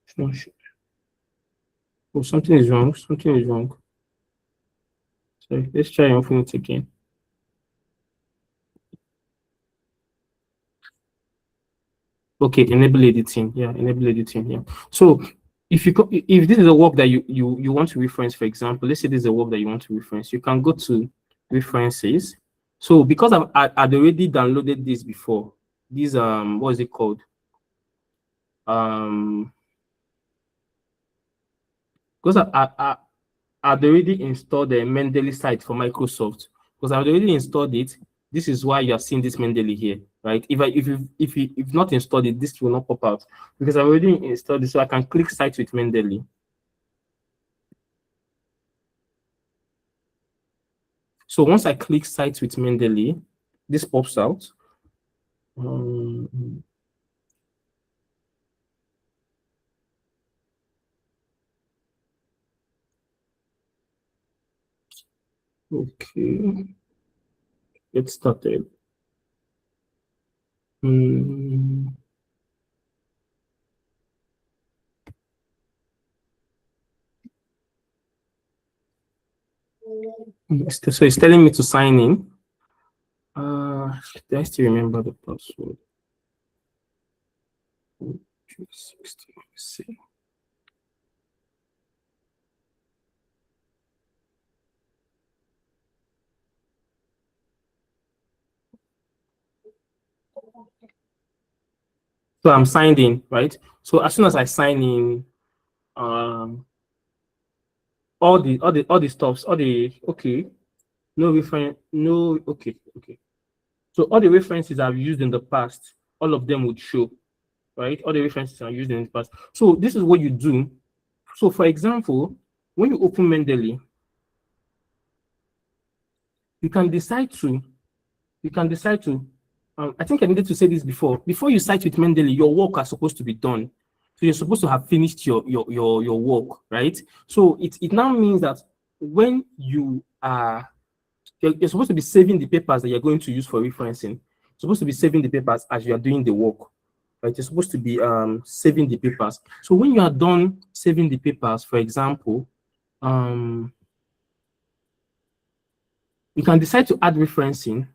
C: It's not sure. Oh, something is wrong. Something is wrong. Sorry, let's try and open it again. Okay, enable editing. Yeah, enable editing. Yeah. So if this is a work that you want to reference, for example, let's say this is a work that you want to reference, you can go to references. So because I'd already downloaded this before, this what is it called? Because I'd already installed the Mendeley site for Microsoft. Because I've already installed it. This is why you are seeing this Mendeley here, right? If not installed it, this will not pop out because I've already installed it. So I can click site with Mendeley. So once I click site with Mendeley, this pops out. Okay, get started. So it's telling me to sign in. Do I still remember the password? 16, let's see. So I'm signed in, right? So as soon as I sign in, all the stuffs, okay, no reference, no, okay. So all the references I've used in the past, all of them would show, right? All the references I've used in the past. So this is what you do. So for example, when you open Mendeley, you can decide to, I think I needed to say this before you cite with Mendeley, your work are supposed to be done. So you're supposed to have finished your work, right? So it now means that when you're supposed to be saving the papers that you're going to use for referencing. You're supposed to be saving the papers as you are doing the work, right? You're supposed to be saving the papers. So when you are done saving the papers, for example, you can decide to add referencing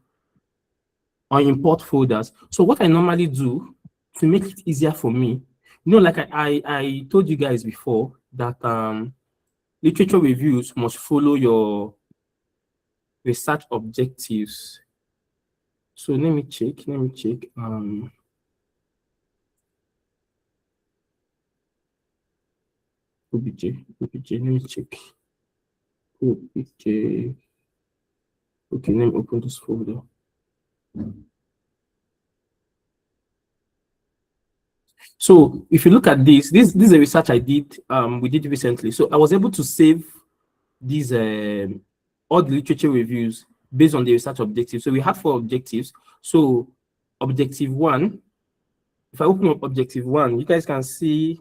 C: or import folders. So what I normally do to make it easier for me, like I told you guys before that literature reviews must follow your research objectives. So let me check. OBJ, let me check. OBJ. Okay, let me open this folder. So if you look at this is a research I did, we did recently. So I was able to save these all the literature reviews based on the research objectives. So we have 4 objectives. So objective 1, if I open up objective 1, you guys can see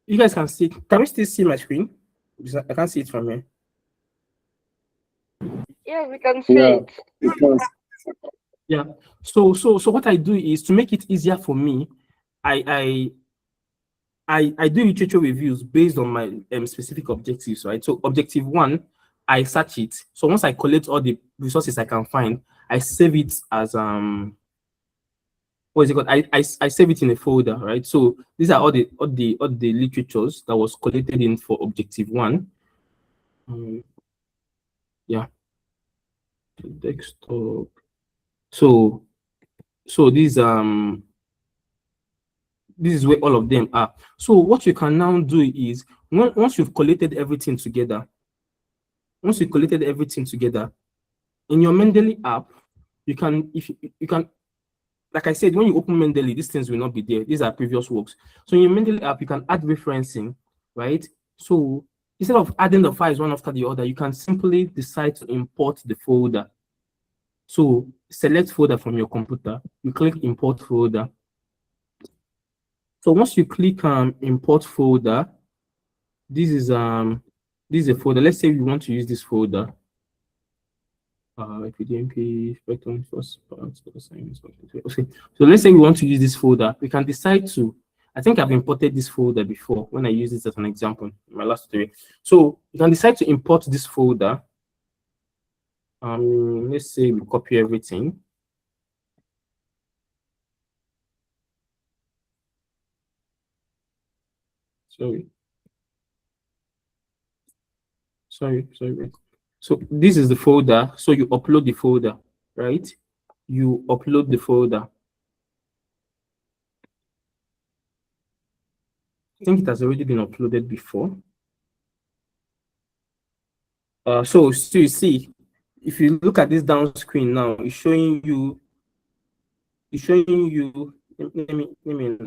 C: can we still see my screen? Because I can't see it from here.
B: Yeah, we can see it.
C: Yeah. So what I do is to make it easier for me, I do literature reviews based on my specific objectives, right? So objective 1, I search it. So once I collect all the resources I can find, I save it as what is it called? I save it in a folder, right? So these are all the literatures that was collected in for objective 1. Yeah. Desktop. So these this is where all of them are. So what you can now do is, once you've collated everything together, in your Mendeley app, you can, like I said, when you open Mendeley, these things will not be there. These are previous works. So in your Mendeley app, you can add referencing, right? So instead of adding the files one after the other, you can simply decide to import the folder. So select folder from your computer, you click import folder. So once you click import folder, this is a folder. Let's say you want to use this folder. PDMP spectrum first part assignments. Okay. So let's say we want to use this folder. We can decide to. I think I've imported this folder before when I use this as an example in my last tutorial. So you can decide to import this folder. Let's say we copy everything. Sorry. So this is the folder. So you upload the folder, right? You upload the folder. I think it has already been uploaded before. So you see, if you look at this down screen now, it's showing you. Let me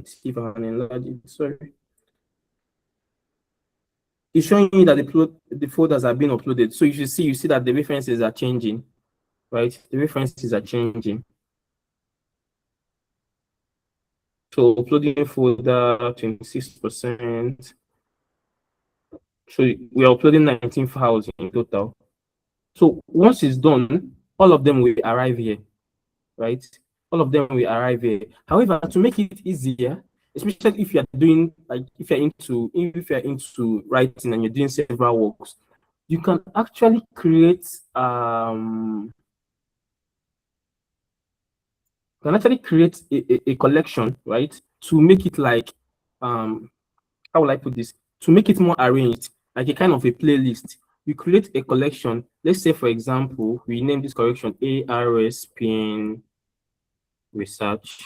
C: see if I can enlarge it. Sorry. It's showing you that the folders are being uploaded. So you see that the references are changing, right? The references are changing. So uploading folder 26%. So we are uploading 19 files in total. So once it's done, all of them will arrive here, right? All of them will arrive here. However, to make it easier, especially if you're doing, like, if you're into writing and you're doing several works, you can actually create a collection, right? To make it like how will I put this? To make it more arranged, like a kind of a playlist. You create a collection. Let's say, for example, we name this collection ARSPN Research.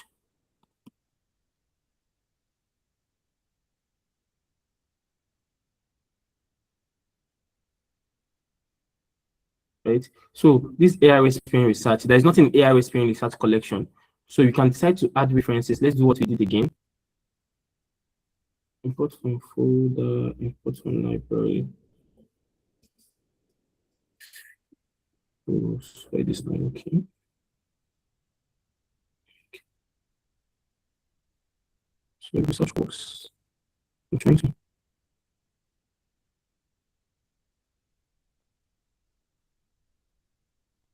C: Right. So this ARSPN Research, there is nothing in ARSPN Research collection. So you can decide to add references. Let's do what we did again. Import from folder, import from library. Oh, sorry, this not okay. So research works. I'm trying to.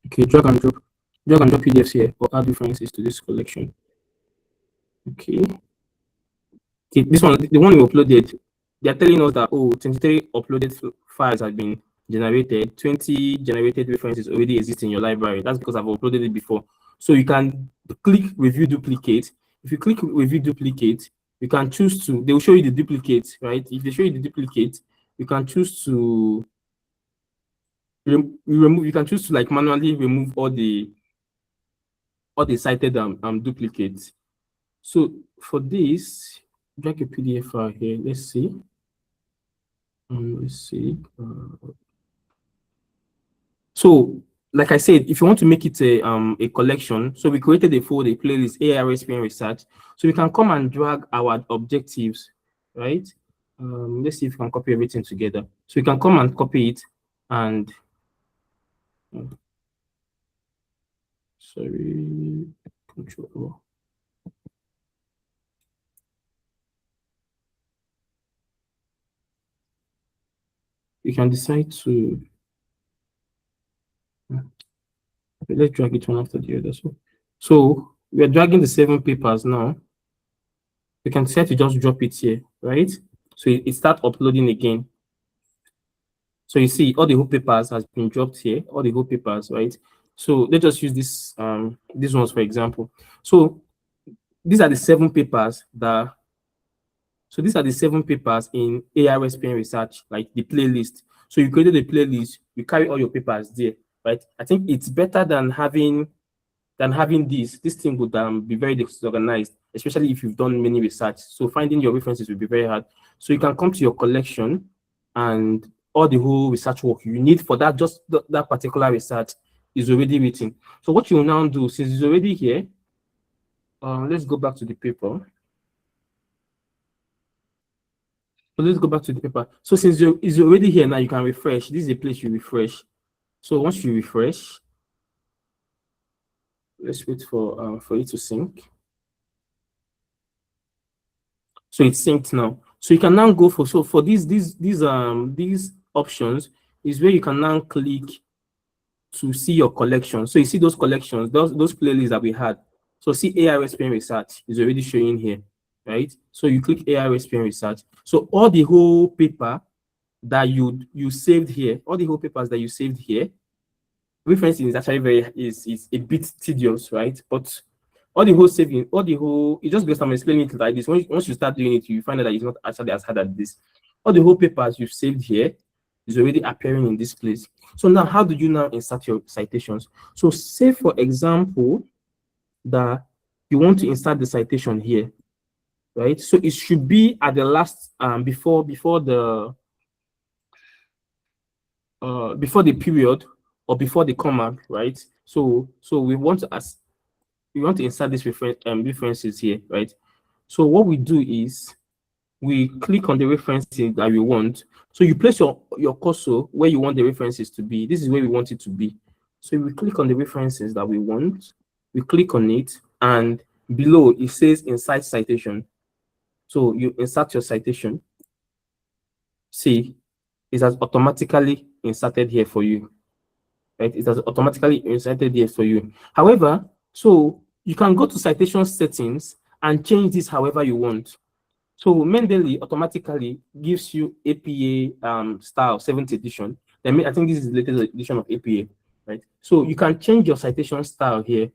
C: Okay, drag and drop PDFs here or add references to this collection. Okay. This one, the one we uploaded, they are telling us that 23 uploaded files have been generated, 20 generated references already exist in your library. That's because I've uploaded it before. So you can click review duplicate. If you click review duplicate, you can choose to, they will show you the duplicate, right? If they show you the duplicate, you can choose to remove, you can choose to like manually remove all the cited duplicates. So for this, drag a PDF file here. Let's see. So, like I said, if you want to make it a collection, so we created a folder, a playlist, ARSPN Research. So we can come and drag our objectives, right? Let's see if we can copy everything together. So we can come and copy it and sorry, Control. You can decide to let's drag it one after the other. So we are dragging the 7 papers now. You can decide to just drop it here, right? So it starts uploading again. So you see all the whole papers has been dropped here, all the whole papers, right? So let's just use this these ones for example. So these are the 7 papers that these are the 7 papers in ARSPN Research, like the playlist. So you created a playlist, you carry all your papers there, right? I think it's better than having this. This thing would be very disorganized. especially if you've done many research. So finding your references will be very hard. So you can come to your collection, and all the whole research work you need for that, just that particular research is already written. So what you will now do, since it's already here, let's go back to the paper. So let's go back to the paper. So since it's already here now, you can refresh. This is a place you refresh. So once you refresh, let's wait for it to sync. So it's synced now. So you can now go for these options is where you can now click to see your collection. So you see those collections, those playlists that we had. So see AI Recipe Research is already showing here, right? So you click AI Recipe Research. So all the whole paper that you saved here, all the whole papers that you saved here, referencing is actually is a bit tedious, right? But all the whole saving, it's just because I'm explaining it like this. Once you start doing it, you find out that it's not actually as hard as this. All the whole papers you've saved here is already appearing in this place. So now, how do you now insert your citations? So say, for example, that you want to insert the citation here, right? So it should be at the last, before the period or before the comma, right? So we want to insert these references here, right? So what we do is we click on the references that we want. So you place your cursor where you want the references to be. This is where we want it to be. So we click on the references that we want. We click on it, and below it says insert citation. So you insert your citation. See, it has automatically inserted here for you. Right? It has automatically inserted here for you. However, so you can go to citation settings and change this however you want. So Mendeley automatically gives you APA style 7th edition. I think this is the latest edition of APA, right? So you can change your citation style here,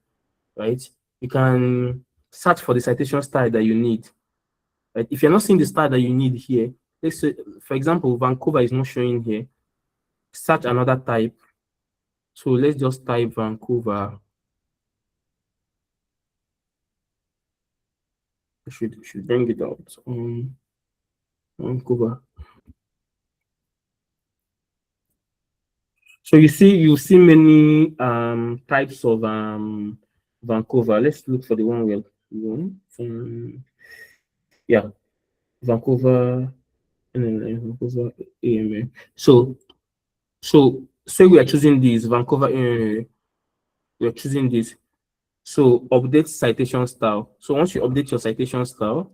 C: right? You can search for the citation style that you need. Right? If you're not seeing the style that you need here, let's say, for example, Vancouver is not showing here. Search another type. So let's just type Vancouver. I should bring it out. Vancouver. So you see many types of Vancouver. Let's look for the one we want. Yeah, Vancouver, Vancouver AMA. So say we are choosing this Vancouver AMA. We are choosing this. So update citation style. So once you update your citation style,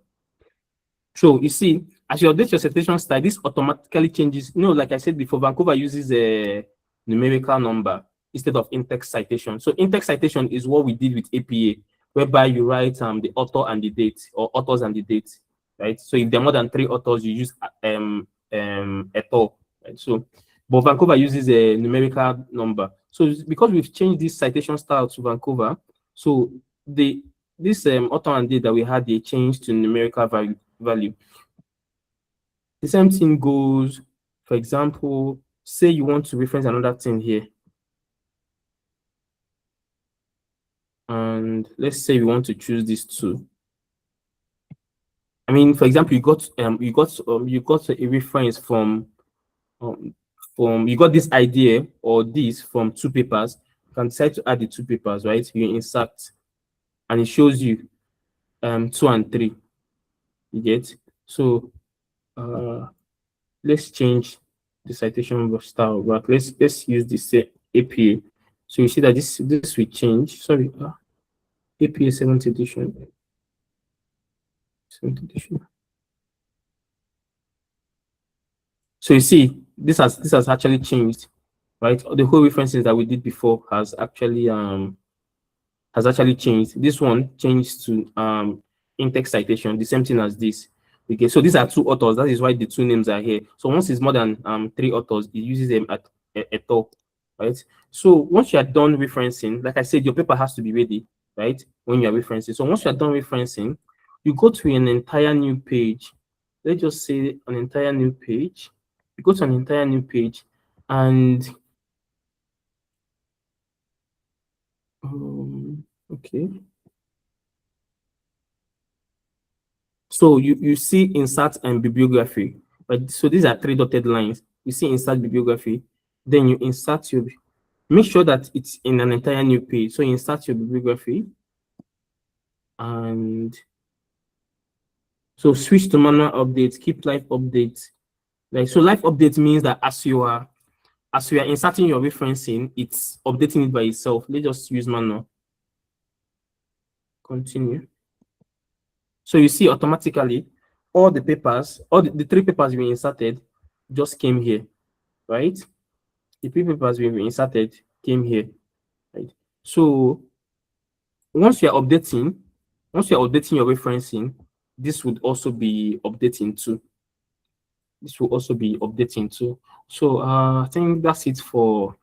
C: so you see, as you update your citation style, this automatically changes. Like I said before, Vancouver uses a numerical number instead of in-text citation. So in-text citation is what we did with APA, whereby you write the author and the date, or authors and the date, right? So if there are more than 3 authors, you use author, right? So, but Vancouver uses a numerical number. So because we've changed this citation style to Vancouver, so this author and date that we had, they changed to numerical value. The same thing goes, for example, say you want to reference another thing here. And let's say we want to choose this too. I mean, for example, you got a reference from you got this idea or this from 2 papers. You can decide to add the 2 papers, right? You insert, and it shows you 2 and 3. You get? So let's change the citation style, but let's use this APA. So you see that this will change. Sorry, APA 7th edition. 7th edition. So you see, this has actually changed, right? The whole references that we did before has actually changed. This one changed to in-text citation, the same thing as this. Okay, so these are 2 authors. That is why the 2 names are here. So once it's more than 3 authors, it uses them at all, right? So once you are done referencing, like I said, your paper has to be ready, right? When you are referencing. So once you are done referencing, you go to an entire new page. Let's just say an entire new page. You go to an entire new page, and okay. So you see insert and bibliography, but so these are 3 dotted lines. You see insert bibliography, then you insert your, make sure that it's in an entire new page. So you insert your bibliography, and so switch to manual updates, keep live updates. Like, so live updates means that as you are inserting your referencing, it's updating it by itself. Let's just use manual. Continue. So you see automatically all the papers, all the 3 papers we inserted just came here, right? The 3 papers we inserted came here, right? So once you're updating your referencing, this would also be updating too. This will also be updating too. So I think that's it for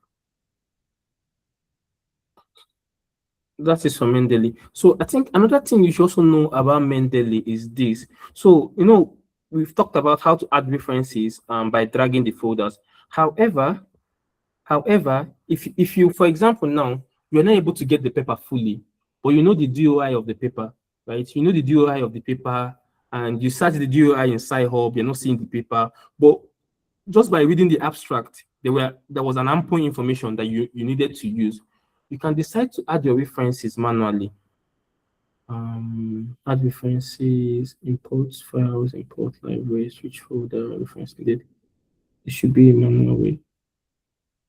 C: Mendeley. So I think another thing you should also know about Mendeley is this. So we've talked about how to add references by dragging the folders. However, if you, for example, now you're not able to get the paper fully, but you know the DOI of the paper, right? You know the DOI of the paper, and you search the DOI in Sci-Hub, you're not seeing the paper, but just by reading the abstract, there was an ample information that you needed to use. You can decide to add your references manually. Add references, import files, import library, switch folder, reference needed. It should be a manual way.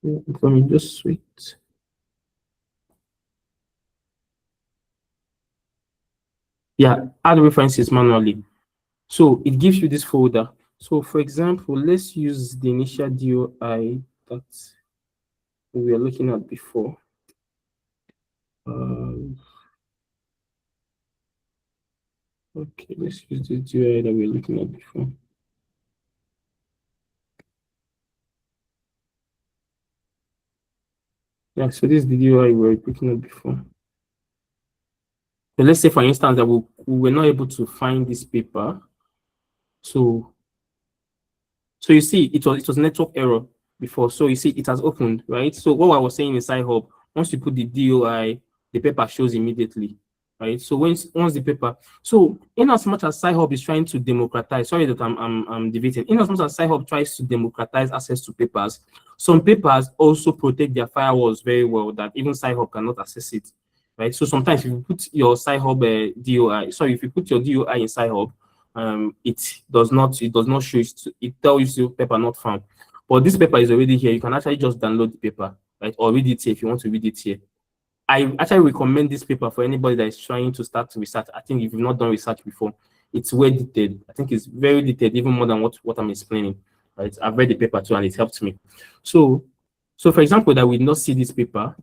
C: Let me just switch. Yeah, add references manually. So it gives you this folder. So for example, let's use the initial DOI that we were looking at before. Okay, let's use the DOI that we were looking at before. Yeah, so this is the DOI we were looking at before. So let's say, for instance, that we were not able to find this paper. So you see, it was network error before. So you see, it has opened, right? So what I was saying in Sci-Hub, once you put the DOI, the paper shows immediately, right? So once the paper, so in as much as Sci-Hub is trying to democratize, sorry that I'm debating, in as much as Sci-Hub tries to democratize access to papers, some papers also protect their firewalls very well that even Sci-Hub cannot access it, right? So sometimes if you put your Sci-Hub DOI, sorry, if you put your DOI in Sci-Hub, it does not show it tells you paper not found. But this paper is already here. You can actually just download the paper, right? Or read it here if you want to read it here. I actually recommend this paper for anybody that is trying to start research. I think if you've not done research before, it's well detailed. I think it's very detailed, even more than what I'm explaining. Right? I've read the paper too, and it helped me. So for example, that we not see this paper,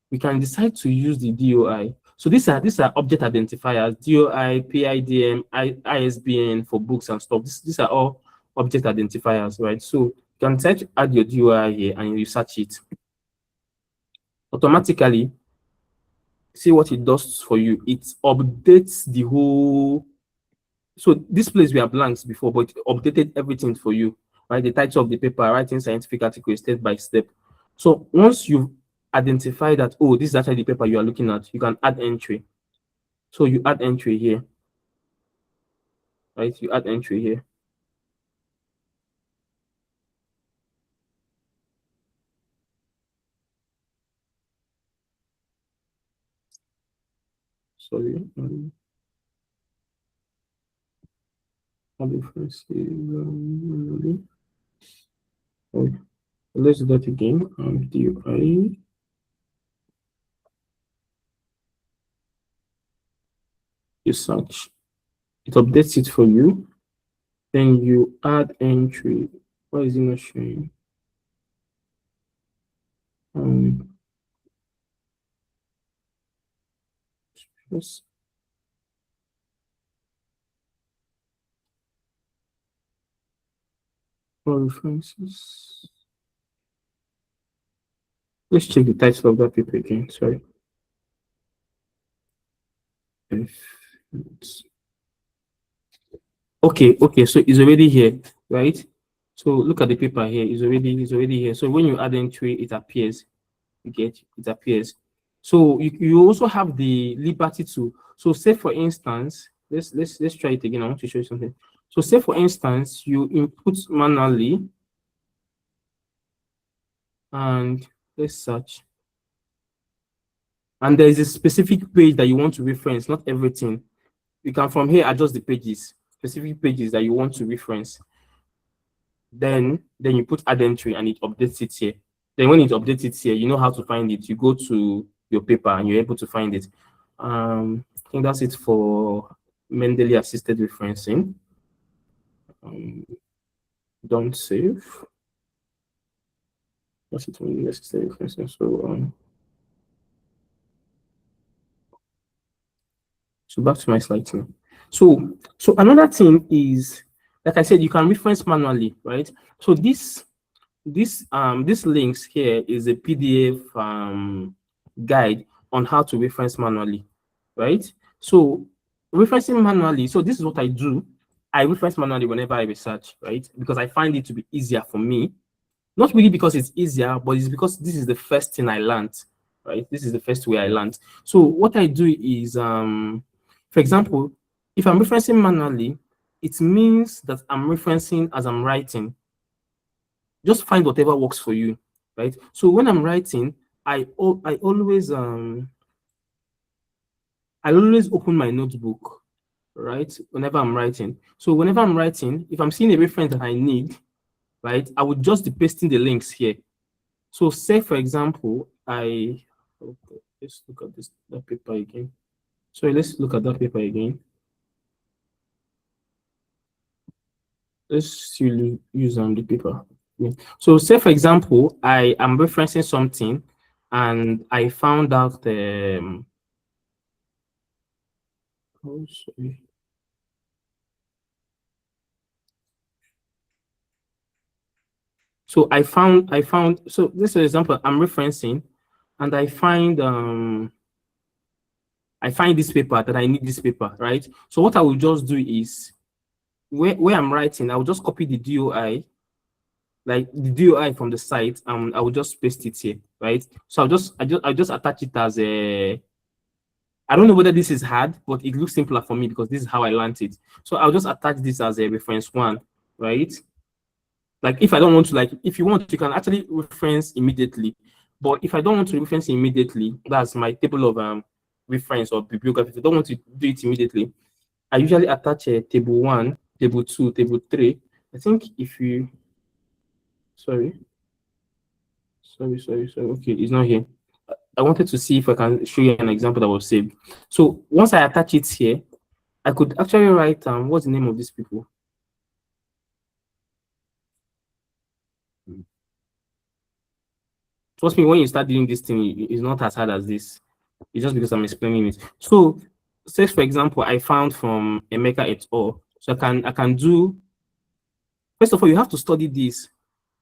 C: we can decide to use the DOI. So these are object identifiers, DOI, PIDM, ISBN for books and stuff. These are all object identifiers, right? So you can decide to add your DOI here and you search it. Automatically, see what it does for you. It updates the whole. So this place we have blanks before, but it updated everything for you, right? The title of the paper, writing scientific article step by step. So once you've identified that, oh, this is actually the paper you are looking at, you can add entry. So you add entry here, right? You add entry here. Sorry. Let's do that again. DOI. You search, it updates it for you. Then you add entry. Why is it not showing? Yes. For references. Let's check the title of that paper again. Sorry. Okay, so it's already here, right? So look at the paper here. It's already here. So when you add entry, it appears. You get it appears. So you also have the liberty to. So say for instance, let's try it again. I want to show you something. So say for instance, you input manually and let's search. And there is a specific page that you want to reference, not everything. You can from here adjust the pages, specific pages that you want to reference. Then you put add entry and it updates it here. Then when it updates it here, you know how to find it. You go to your paper and you're able to find it. I think that's it for Mendeley assisted referencing. Don't save. That's it for Mendeley assisted referencing. So back to my slide now. So another thing is, like I said, you can reference manually, right? So this links here is a PDF guide on how to reference manually, right? So referencing manually, so this is what I do. I reference manually whenever I research, right? Because I find it to be easier for me. Not really because it's easier, but it's because this is the first thing I learned, right? This is the first way I learned. So what I do is, for example, if I'm referencing manually, it means that I'm referencing as I'm writing. Just find whatever works for you, right? So when I'm writing, I always open my notebook, right? Whenever I'm writing. So whenever I'm writing, if I'm seeing a reference that I need, right, I would just be pasting the links here. So say for example, let's look at that paper again. Sorry, let's look at that paper again. Let's still use the paper. Yeah. So say for example, I am referencing something and I found out oh, sorry. So I found so this is an example I'm referencing and I find this paper that I need this paper, right? So what I will just do is where I'm writing, I will just copy the DOI, like the DOI from the site, and I will just paste it here, right? So I'll just attach it as a, I don't know whether this is hard, but it looks simpler for me because this is how I learned it. So I'll just attach this as a reference one, right? Like if I don't want to, like if you want, you can actually reference immediately. But if I don't want to reference immediately, that's my table of reference or bibliography. If I don't want to do it immediately, I usually attach a table 1, table 2, table 3. I think if you, sorry. Okay, it's not here. I wanted to see if I can show you an example that was saved. So once I attach it here, I could actually write what's the name of these people? Trust me, when you start doing this thing, it's not as hard as this. It's just because I'm explaining it. So, say for example, I found from Emeka et al. So I can do. First of all, you have to study this.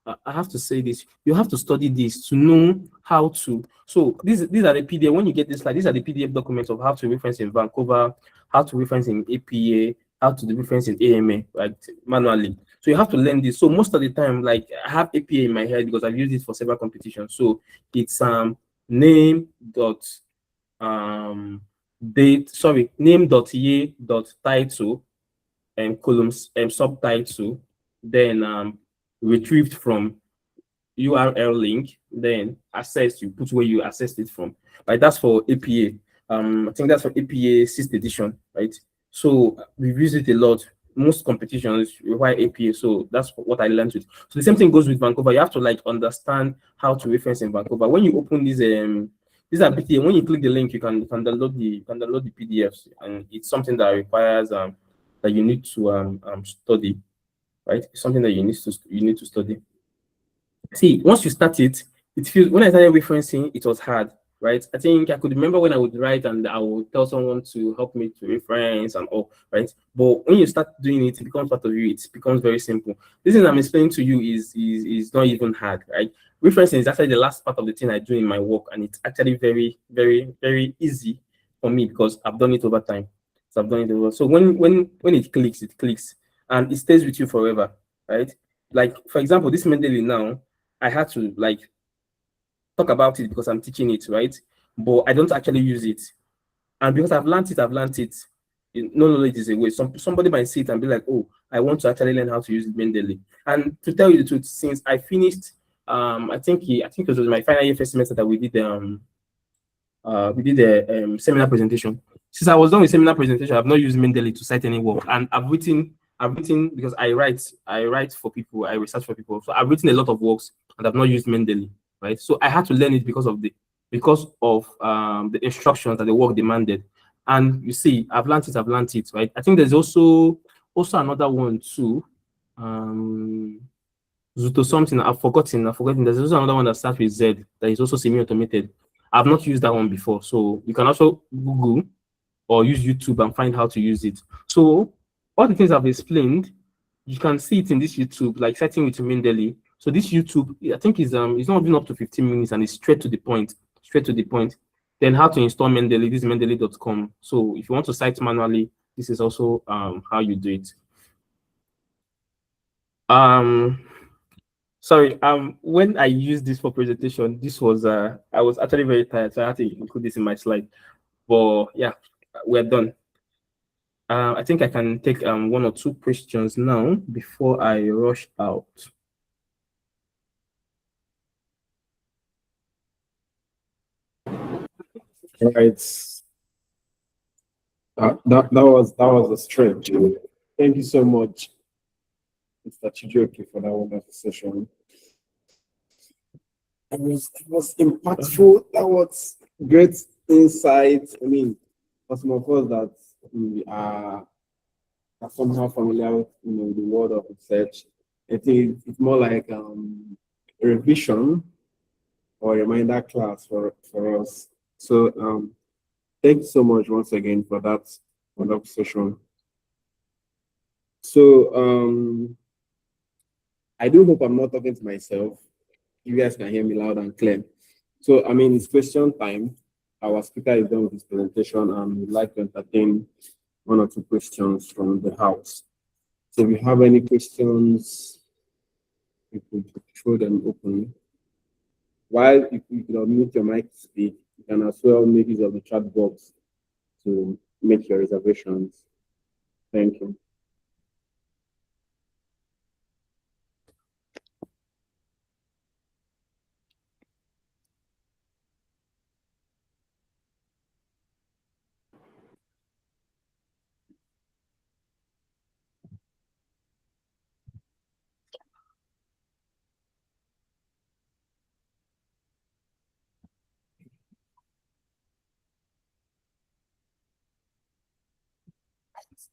C: I have to say this. You have to study this to know how to. So these are the PDF. When you get this slide, these are the PDF documents of how to reference in Vancouver, how to reference in APA, how to reference in AMA, right, manually. So you have to learn this. So most of the time, like I have APA in my head because I've used it for several competitions. So it's name dot ye dot title and columns and subtitle, then retrieved from URL link, then access, you put where you accessed it from, right? That's for APA. I think that's for APA 6th edition, right? So we've used it a lot. Most competitions require APA, so that's what I learned with. So the same thing goes with Vancouver. You have to like understand how to reference in Vancouver. When you open these are PDFs. When you click the link, you can download the PDFs, and it's something that requires that you need to study, right? It's something that you need to study. See, once you start it, it feels, when I started referencing, it was hard, right? I think I could remember when I would write and I would tell someone to help me to reference and all, right? But when you start doing it, it becomes part of you. It becomes very simple. This thing I'm explaining to you is not even hard, right? Referencing is actually the last part of the thing I do in my work, and it's actually very, very, very easy for me because I've done it over time. So I've done it over. So when it clicks, and it stays with you forever, right? Like for example, this Mendeley now, I had to like talk about it because I'm teaching it, right? But I don't actually use it. And because I've learned it, no knowledge is a waste. Somebody might see it and be like, oh, I want to actually learn how to use Mendeley. And to tell you the truth, since I finished, I think it was my final year first semester that we did a seminar presentation. Since I was done with seminar presentation, I've not used Mendeley to cite any work, and I've written because I write for people, I research for people, so I've written a lot of works, and I've not used Mendeley, right? So I had to learn it because of the instructions that the work demanded. And you see, I've learned it, right? I think there's also another one too. Zuto something I've forgotten. There's also another one that starts with Z that is also semi-automated. I've not used that one before, so you can also Google or use YouTube and find how to use it. So all the things I've explained, you can see it in this YouTube, like setting with Mendeley. So this YouTube, I think is it's not even up to 15 minutes and it's straight to the point, straight to the point. Then how to install Mendeley, this is mendeley.com. So if you want to cite manually, this is also how you do it. Sorry, when I used this for presentation, this was I was actually very tired, so I had to include this in my slide. But yeah, we're done. I think I can take one or two questions now before I rush out.
A: Right. That was a stretch. Thank you so much, Mr. Chijoki, for that wonderful session. It was impactful. That was great insight. I mean, for some of us that we are somehow familiar with the world of research, I think it's more like a revision or a reminder class for us. So thank you so much once again for that wonderful session. So I do hope I'm not talking to myself. You guys can hear me loud and clear. So I mean, it's question time. Our speaker is done with his presentation and we'd like to entertain one or two questions from the house. So if you have any questions, you could throw them open. While you can unmute your mic to speak, you can as well make use of the chat box to make your reservations. Thank you.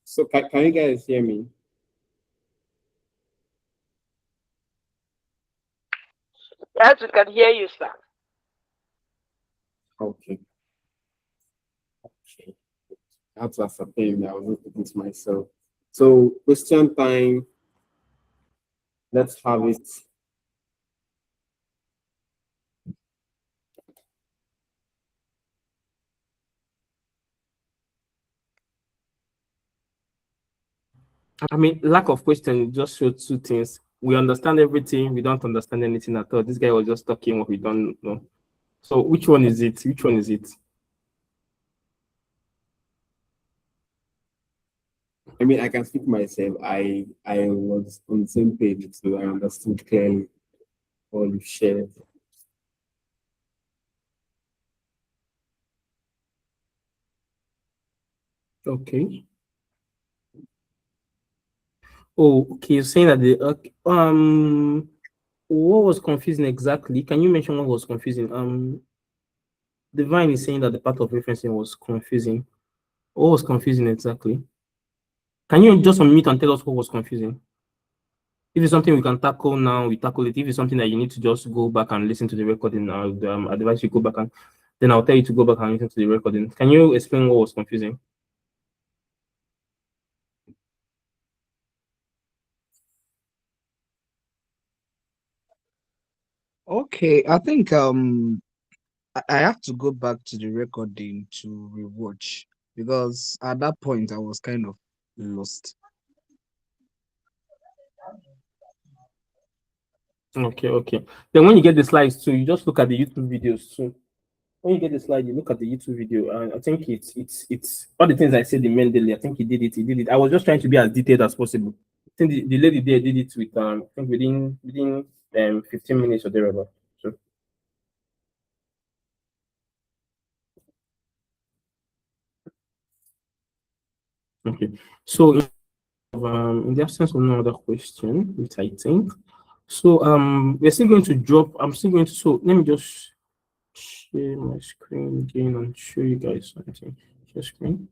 A: So can you guys hear me?
B: Yes, we can hear you, sir.
A: Okay. Okay. I had to ascertain that I was not talking to myself. So question time. Let's have it.
C: I mean, lack of question just showed two things. We understand everything, we don't understand anything at all. This guy was just talking what we don't know. So which one is it? Which one is it?
A: I mean, I can speak myself. I was on the same page, so I understood clearly all you shared.
C: Okay. Oh, okay. You're saying that what was confusing exactly? Can you mention what was confusing? Divine is saying that the part of referencing was confusing. What was confusing exactly? Can you just unmute and tell us what was confusing? If it's something we can tackle now, we tackle it. If it's something that you need to just go back and listen to the recording, I would advise you go back and then I'll tell you to go back and listen to the recording. Can you explain what was confusing?
D: Okay, I think I have to go back to the recording to rewatch because at that point I was kind of lost.
C: Okay. Then when you get the slides too, you just look at the YouTube videos too. when you get the slide, you look at the YouTube video, and I think it's all the things I said in Mendeley. I think he did it. He did it. I was just trying to be as detailed as possible. I think the lady there did it with I think within 15 minutes or thereabout. So okay. So in the absence of no other question, which I think. So we're still going to drop. I'm still going to. So let me just share my screen again and show you guys something. Share screen.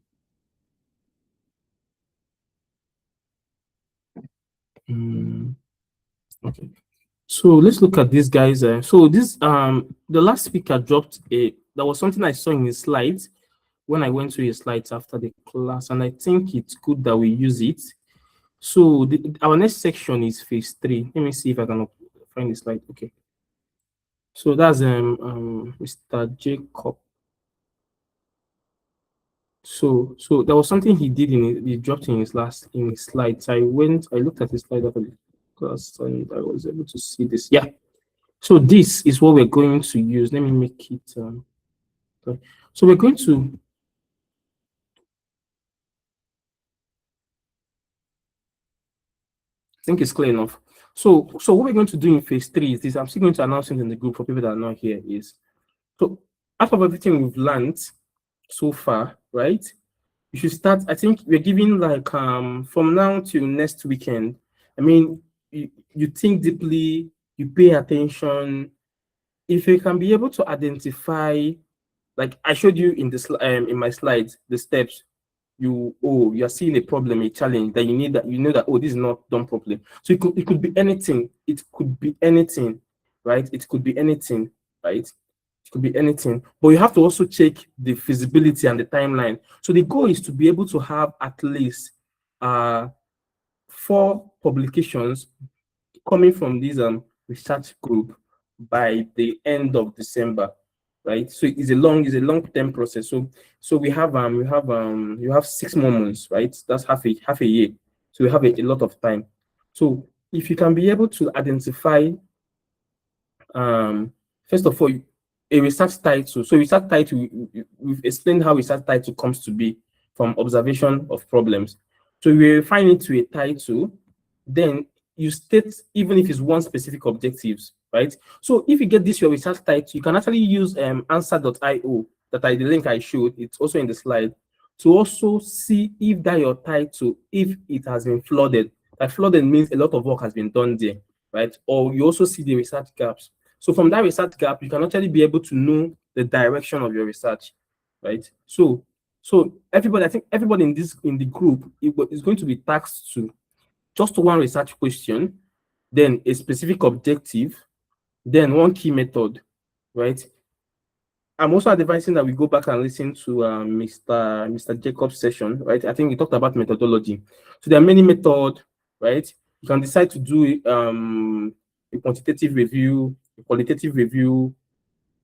C: Okay. So let's look at these guys. So this the last speaker dropped a that was something I saw in his slides when I went through his slides after the class, and I think it's good that we use it. So our next section is phase 3. Let me see if I can find the slide. Okay. So that's Mr. Jacob. So there was something he did he dropped in his slides. I looked at his slide after the class and I was able to see this. Yeah. So this is what we're going to use. Let me make it. So we're going to. I think it's clear enough. So what we're going to do in phase 3 is this. I'm still going to announce it in the group for people that are not here. Is so after everything we've learned so far, right? You should start. I think we're giving like from now till next weekend. I mean, you think deeply, you pay attention. If you can be able to identify, like I showed you in in my slides, the steps. You're seeing a problem, a challenge that you need, that you know that this is not done properly. So it could be anything. It could be anything, right? It could be anything, right? It could be anything. But you have to also check the feasibility and the timeline. So the goal is to be able to have at least 4 publications coming from this research group by the end of December, right? So it's a long-term process. So we have you have 6 more months, right? That's half a year. So we have a lot of time. So if you can be able to identify first of all a research title. So research title, we've explained how research title comes to be from observation of problems. So we refine it to a title, then you state, even if it's one specific objectives, right? So if you get this your research title, you can actually use answer.io, that the link I showed, it's also in the slide, to also see if that your title, if it has been flooded. Like flooded means a lot of work has been done there, right? Or you also see the research gaps. So from that research gap, you can actually be able to know the direction of your research, right? So everybody, I think everybody in the group is going to be tasked to just one research question, then a specific objective, then one key method, right? I'm also advising that we go back and listen to Mr. Jacob's session, right? I think we talked about methodology. So there are many methods, right? You can decide to do a quantitative review, a qualitative review,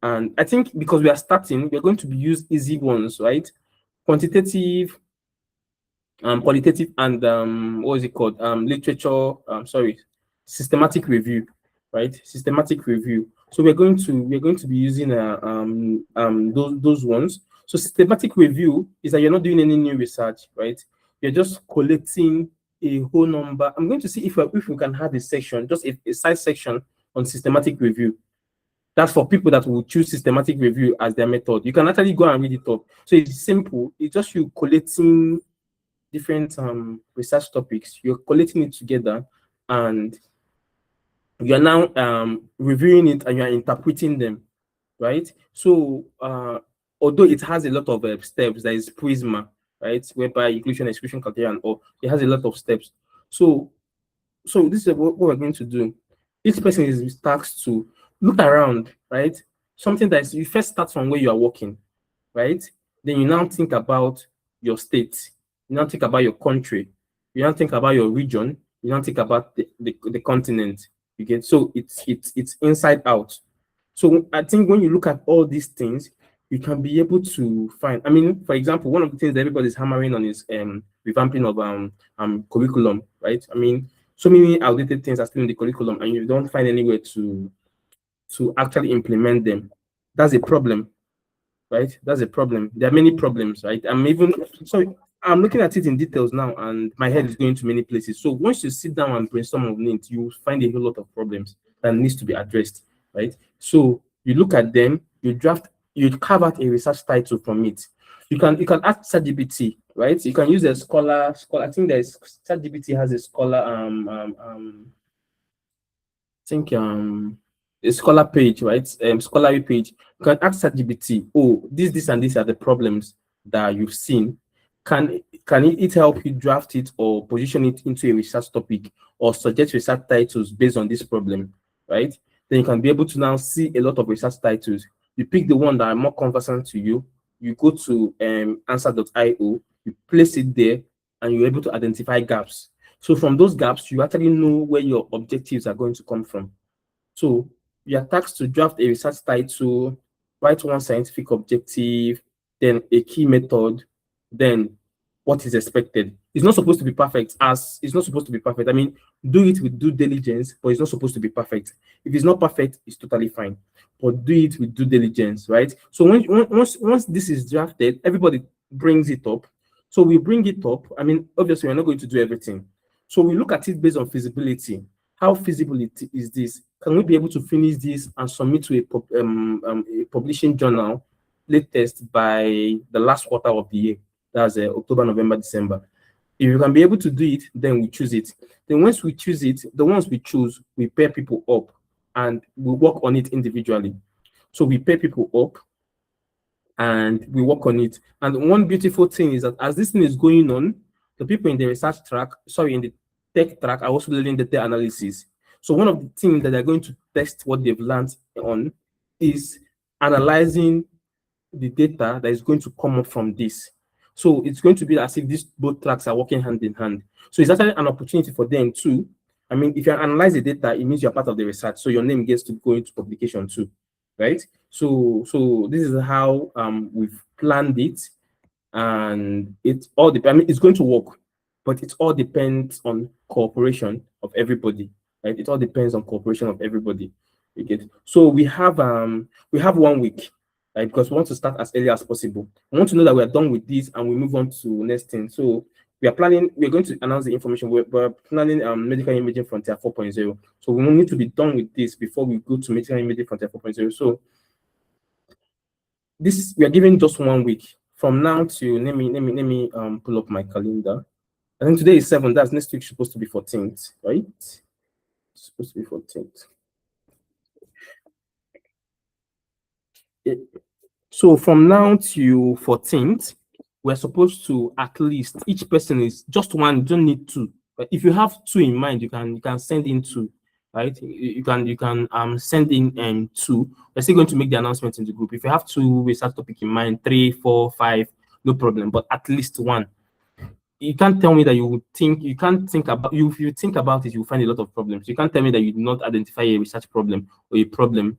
C: and I think because we are starting, we're going to use easy ones, right? Quantitative, qualitative, and what is it called? Literature. Sorry, systematic review, right? Systematic review. So we're going to be using those ones. So systematic review is that you're not doing any new research, right? You're just collecting a whole number. I'm going to see if we can have a section, just a side section on systematic review. That's for people that will choose systematic review as their method. You can actually go and read it up. So it's simple. It's just you collecting different research topics. You're collecting it together, and you're now reviewing it and you're interpreting them, right? So although it has a lot of steps, there is Prisma, right, whereby inclusion, exclusion criteria, and all. It has a lot of steps. So this is what we're going to do. Each person is tasked to look around, right? Something that is, you first start from where you are working, right? Then you now think about your state. You now think about your country. You now think about your region. You now think about the continent. You get, so it's inside out. So I think when you look at all these things, you can be able to find. I mean, for example, one of the things that everybody's hammering on is revamping of curriculum, right? I mean, so many outdated things are still in the curriculum, and you don't find anywhere to actually implement them. That's a problem. right? That's a problem. There are many problems, right? I'm looking at it in details now, and my head is going to many places. So once you sit down and brainstorm on it, you find a whole lot of problems that needs to be addressed, right? So you look at them, you carve out a research title from it. You can ask ChatGPT, right? You can use a scholar. I think there's ChatGPT has a scholar think a scholar page, right? Scholarly page. You can ask ChatGPT, oh, this and these are the problems that you've seen. Can it help you draft it or position it into a research topic or suggest research titles based on this problem, right? Then you can be able to now see a lot of research titles. You pick the one that are more conversant to you. You go to answer.io, you place it there, and you're able to identify gaps. So from those gaps, you actually know where your objectives are going to come from. So you are tasked to draft a research title, write one scientific objective, then a key method, then what is expected. It's not supposed to be perfect. As it's not supposed to be perfect. I mean, do it with due diligence, but it's not supposed to be perfect. If it's not perfect, it's totally fine. But do it with due diligence, right? So once this is drafted, everybody brings it up. So we bring it up. I mean, obviously, we're not going to do everything. So we look at it based on feasibility. How feasible is this? Can we be able to finish this and submit to a publishing journal latest by the last quarter of the year? That's October, November, December. If you can be able to do it, then we choose it. Then once we choose it, the ones we choose, we pair people up and we work on it individually. So we pair people up and we work on it. And one beautiful thing is that as this thing is going on, the people in the research track, in the tech track, are also learning data analysis. So one of the things that they're going to test what they've learned on is analyzing the data that is going to come up from this. So it's going to be as if these both tracks are working hand in hand. So it's actually an opportunity for them too. I mean, if you analyze the data, it means you're part of the research. So your name gets to go into publication too, right? So this is how we've planned it, and it all depends. I mean, it's going to work, but it all depends on cooperation of everybody, right? It all depends on cooperation of everybody. You get. So we have 1 week, right? Because we want to start as early as possible. We want to know that we are done with this and we move on to next thing. So we're going to announce the information. We're planning medical imaging frontier 4.0. So we will need to be done with this before we go to medical imaging frontier 4.0. So this, we are giving just 1 week from now to let me pull up my calendar. I think today is 7th. That's next week supposed to be 14th, right? It's supposed to be 14th. So from now to 14th, we're supposed to at least, each person is just one. You don't need two. But if you have two in mind, you can send in two, right? You can send in two. We're still going to make the announcement in the group. If you have two research topic in mind, 3, 4, 5, no problem. But at least one. You can't tell me that you can't think about, if you think about it, you'll find a lot of problems. You can't tell me that you did not identify a research problem or a problem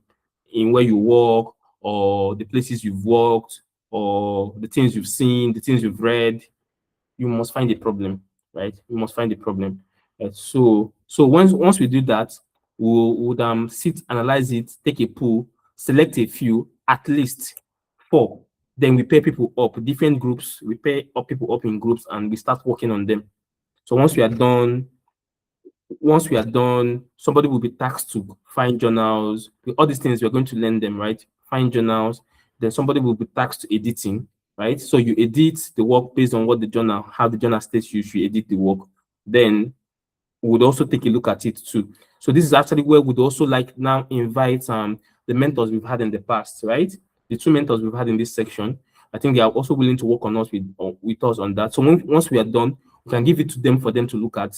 C: in where you work or the places you've worked or the things you've seen, the things you've read. You must find a problem, right? You must find a problem. Right? So once we do that, we'll sit, analyze it, take a pool, select a few, at least 4. Then we pair people up, different groups. We pair up people up in groups, and we start working on them. So once we are done, somebody will be tasked to find journals. All these things we're going to learn them, right? Find journals. Then somebody will be tasked to editing, right? So you edit the work based on what how the journal states you should edit the work. Then we would also take a look at it too. So this is actually where we'd also like now invite the mentors we've had in the past, right? The 2 mentors we've had in this section. I think they are also willing to work on us with us on that. So once we are done, we can give it to them for them to look at.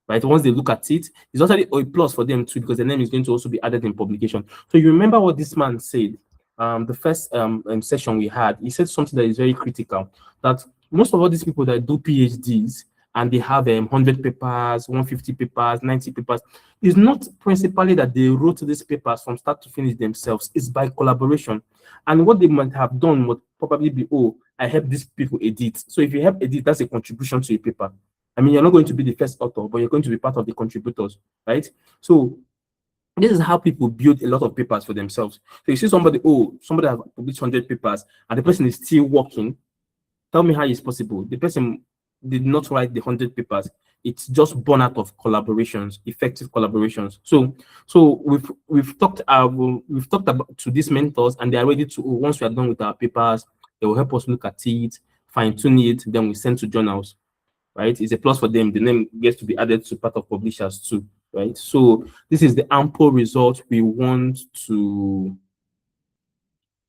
C: Right? Once they look at it, it's also a plus for them too, because the name is going to also be added in publication. So you remember what this man said, the first session we had, he said something that is very critical, that most of all these people that do PhDs and they have 100 papers, 150 papers, 90 papers, it's not principally that they wrote these papers from start to finish themselves. It's by collaboration. And what they might have done would probably be, oh, I help these people edit. So if you help edit, that's a contribution to a paper. I mean, you're not going to be the first author, but you're going to be part of the contributors, right? So This is how people build a lot of papers for themselves. So you see somebody, oh, somebody has published 100 papers and the person is still working. Tell me how it's possible. The person did not write the 100 papers. It's just born out of collaborations, effective collaborations. So we've talked about to these mentors, and they are ready to, once we are done with our papers, they will help us look at it, fine tune it, then we send to journals. Right? It's a plus for them. The name gets to be added to part of publishers too. Right? So this is the ample result we want to.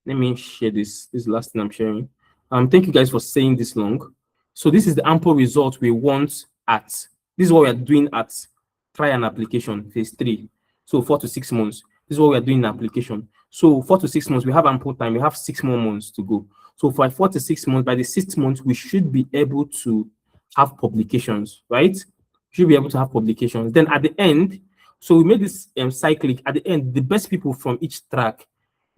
C: Let me share this. This is the last thing I'm sharing. Thank you guys for saying this long. So this is the ample result we want at. This is what we are doing at try an application phase 3. So 4 to 6 months. This is what we are doing in application. So 4 to 6 months, we have ample time. We have 6 more months to go. So for 4 to 6 months, by the 6th month, we should be able to have publications, right? Should be able to have publications. Then at the end, so we made this cyclic. At the end, the best people from each track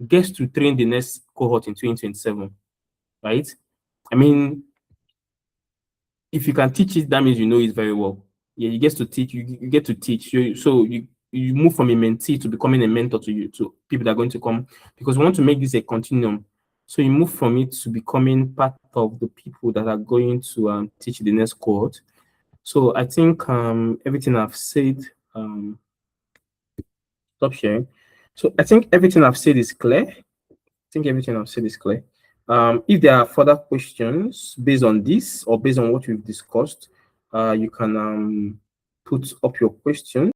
C: gets to train the next cohort in 2027, right? I mean, if you can teach it, that means you know it very well. Yeah, you get to teach. You get to teach. So you move from a mentee to becoming a mentor to people that are going to come, because we want to make this a continuum. So you move from it to becoming part of the people that are going to teach the next cohort. So I think everything I've said. Stop sharing. So I think everything I've said is clear. If there are further questions based on this or based on what we've discussed, you can put up your question.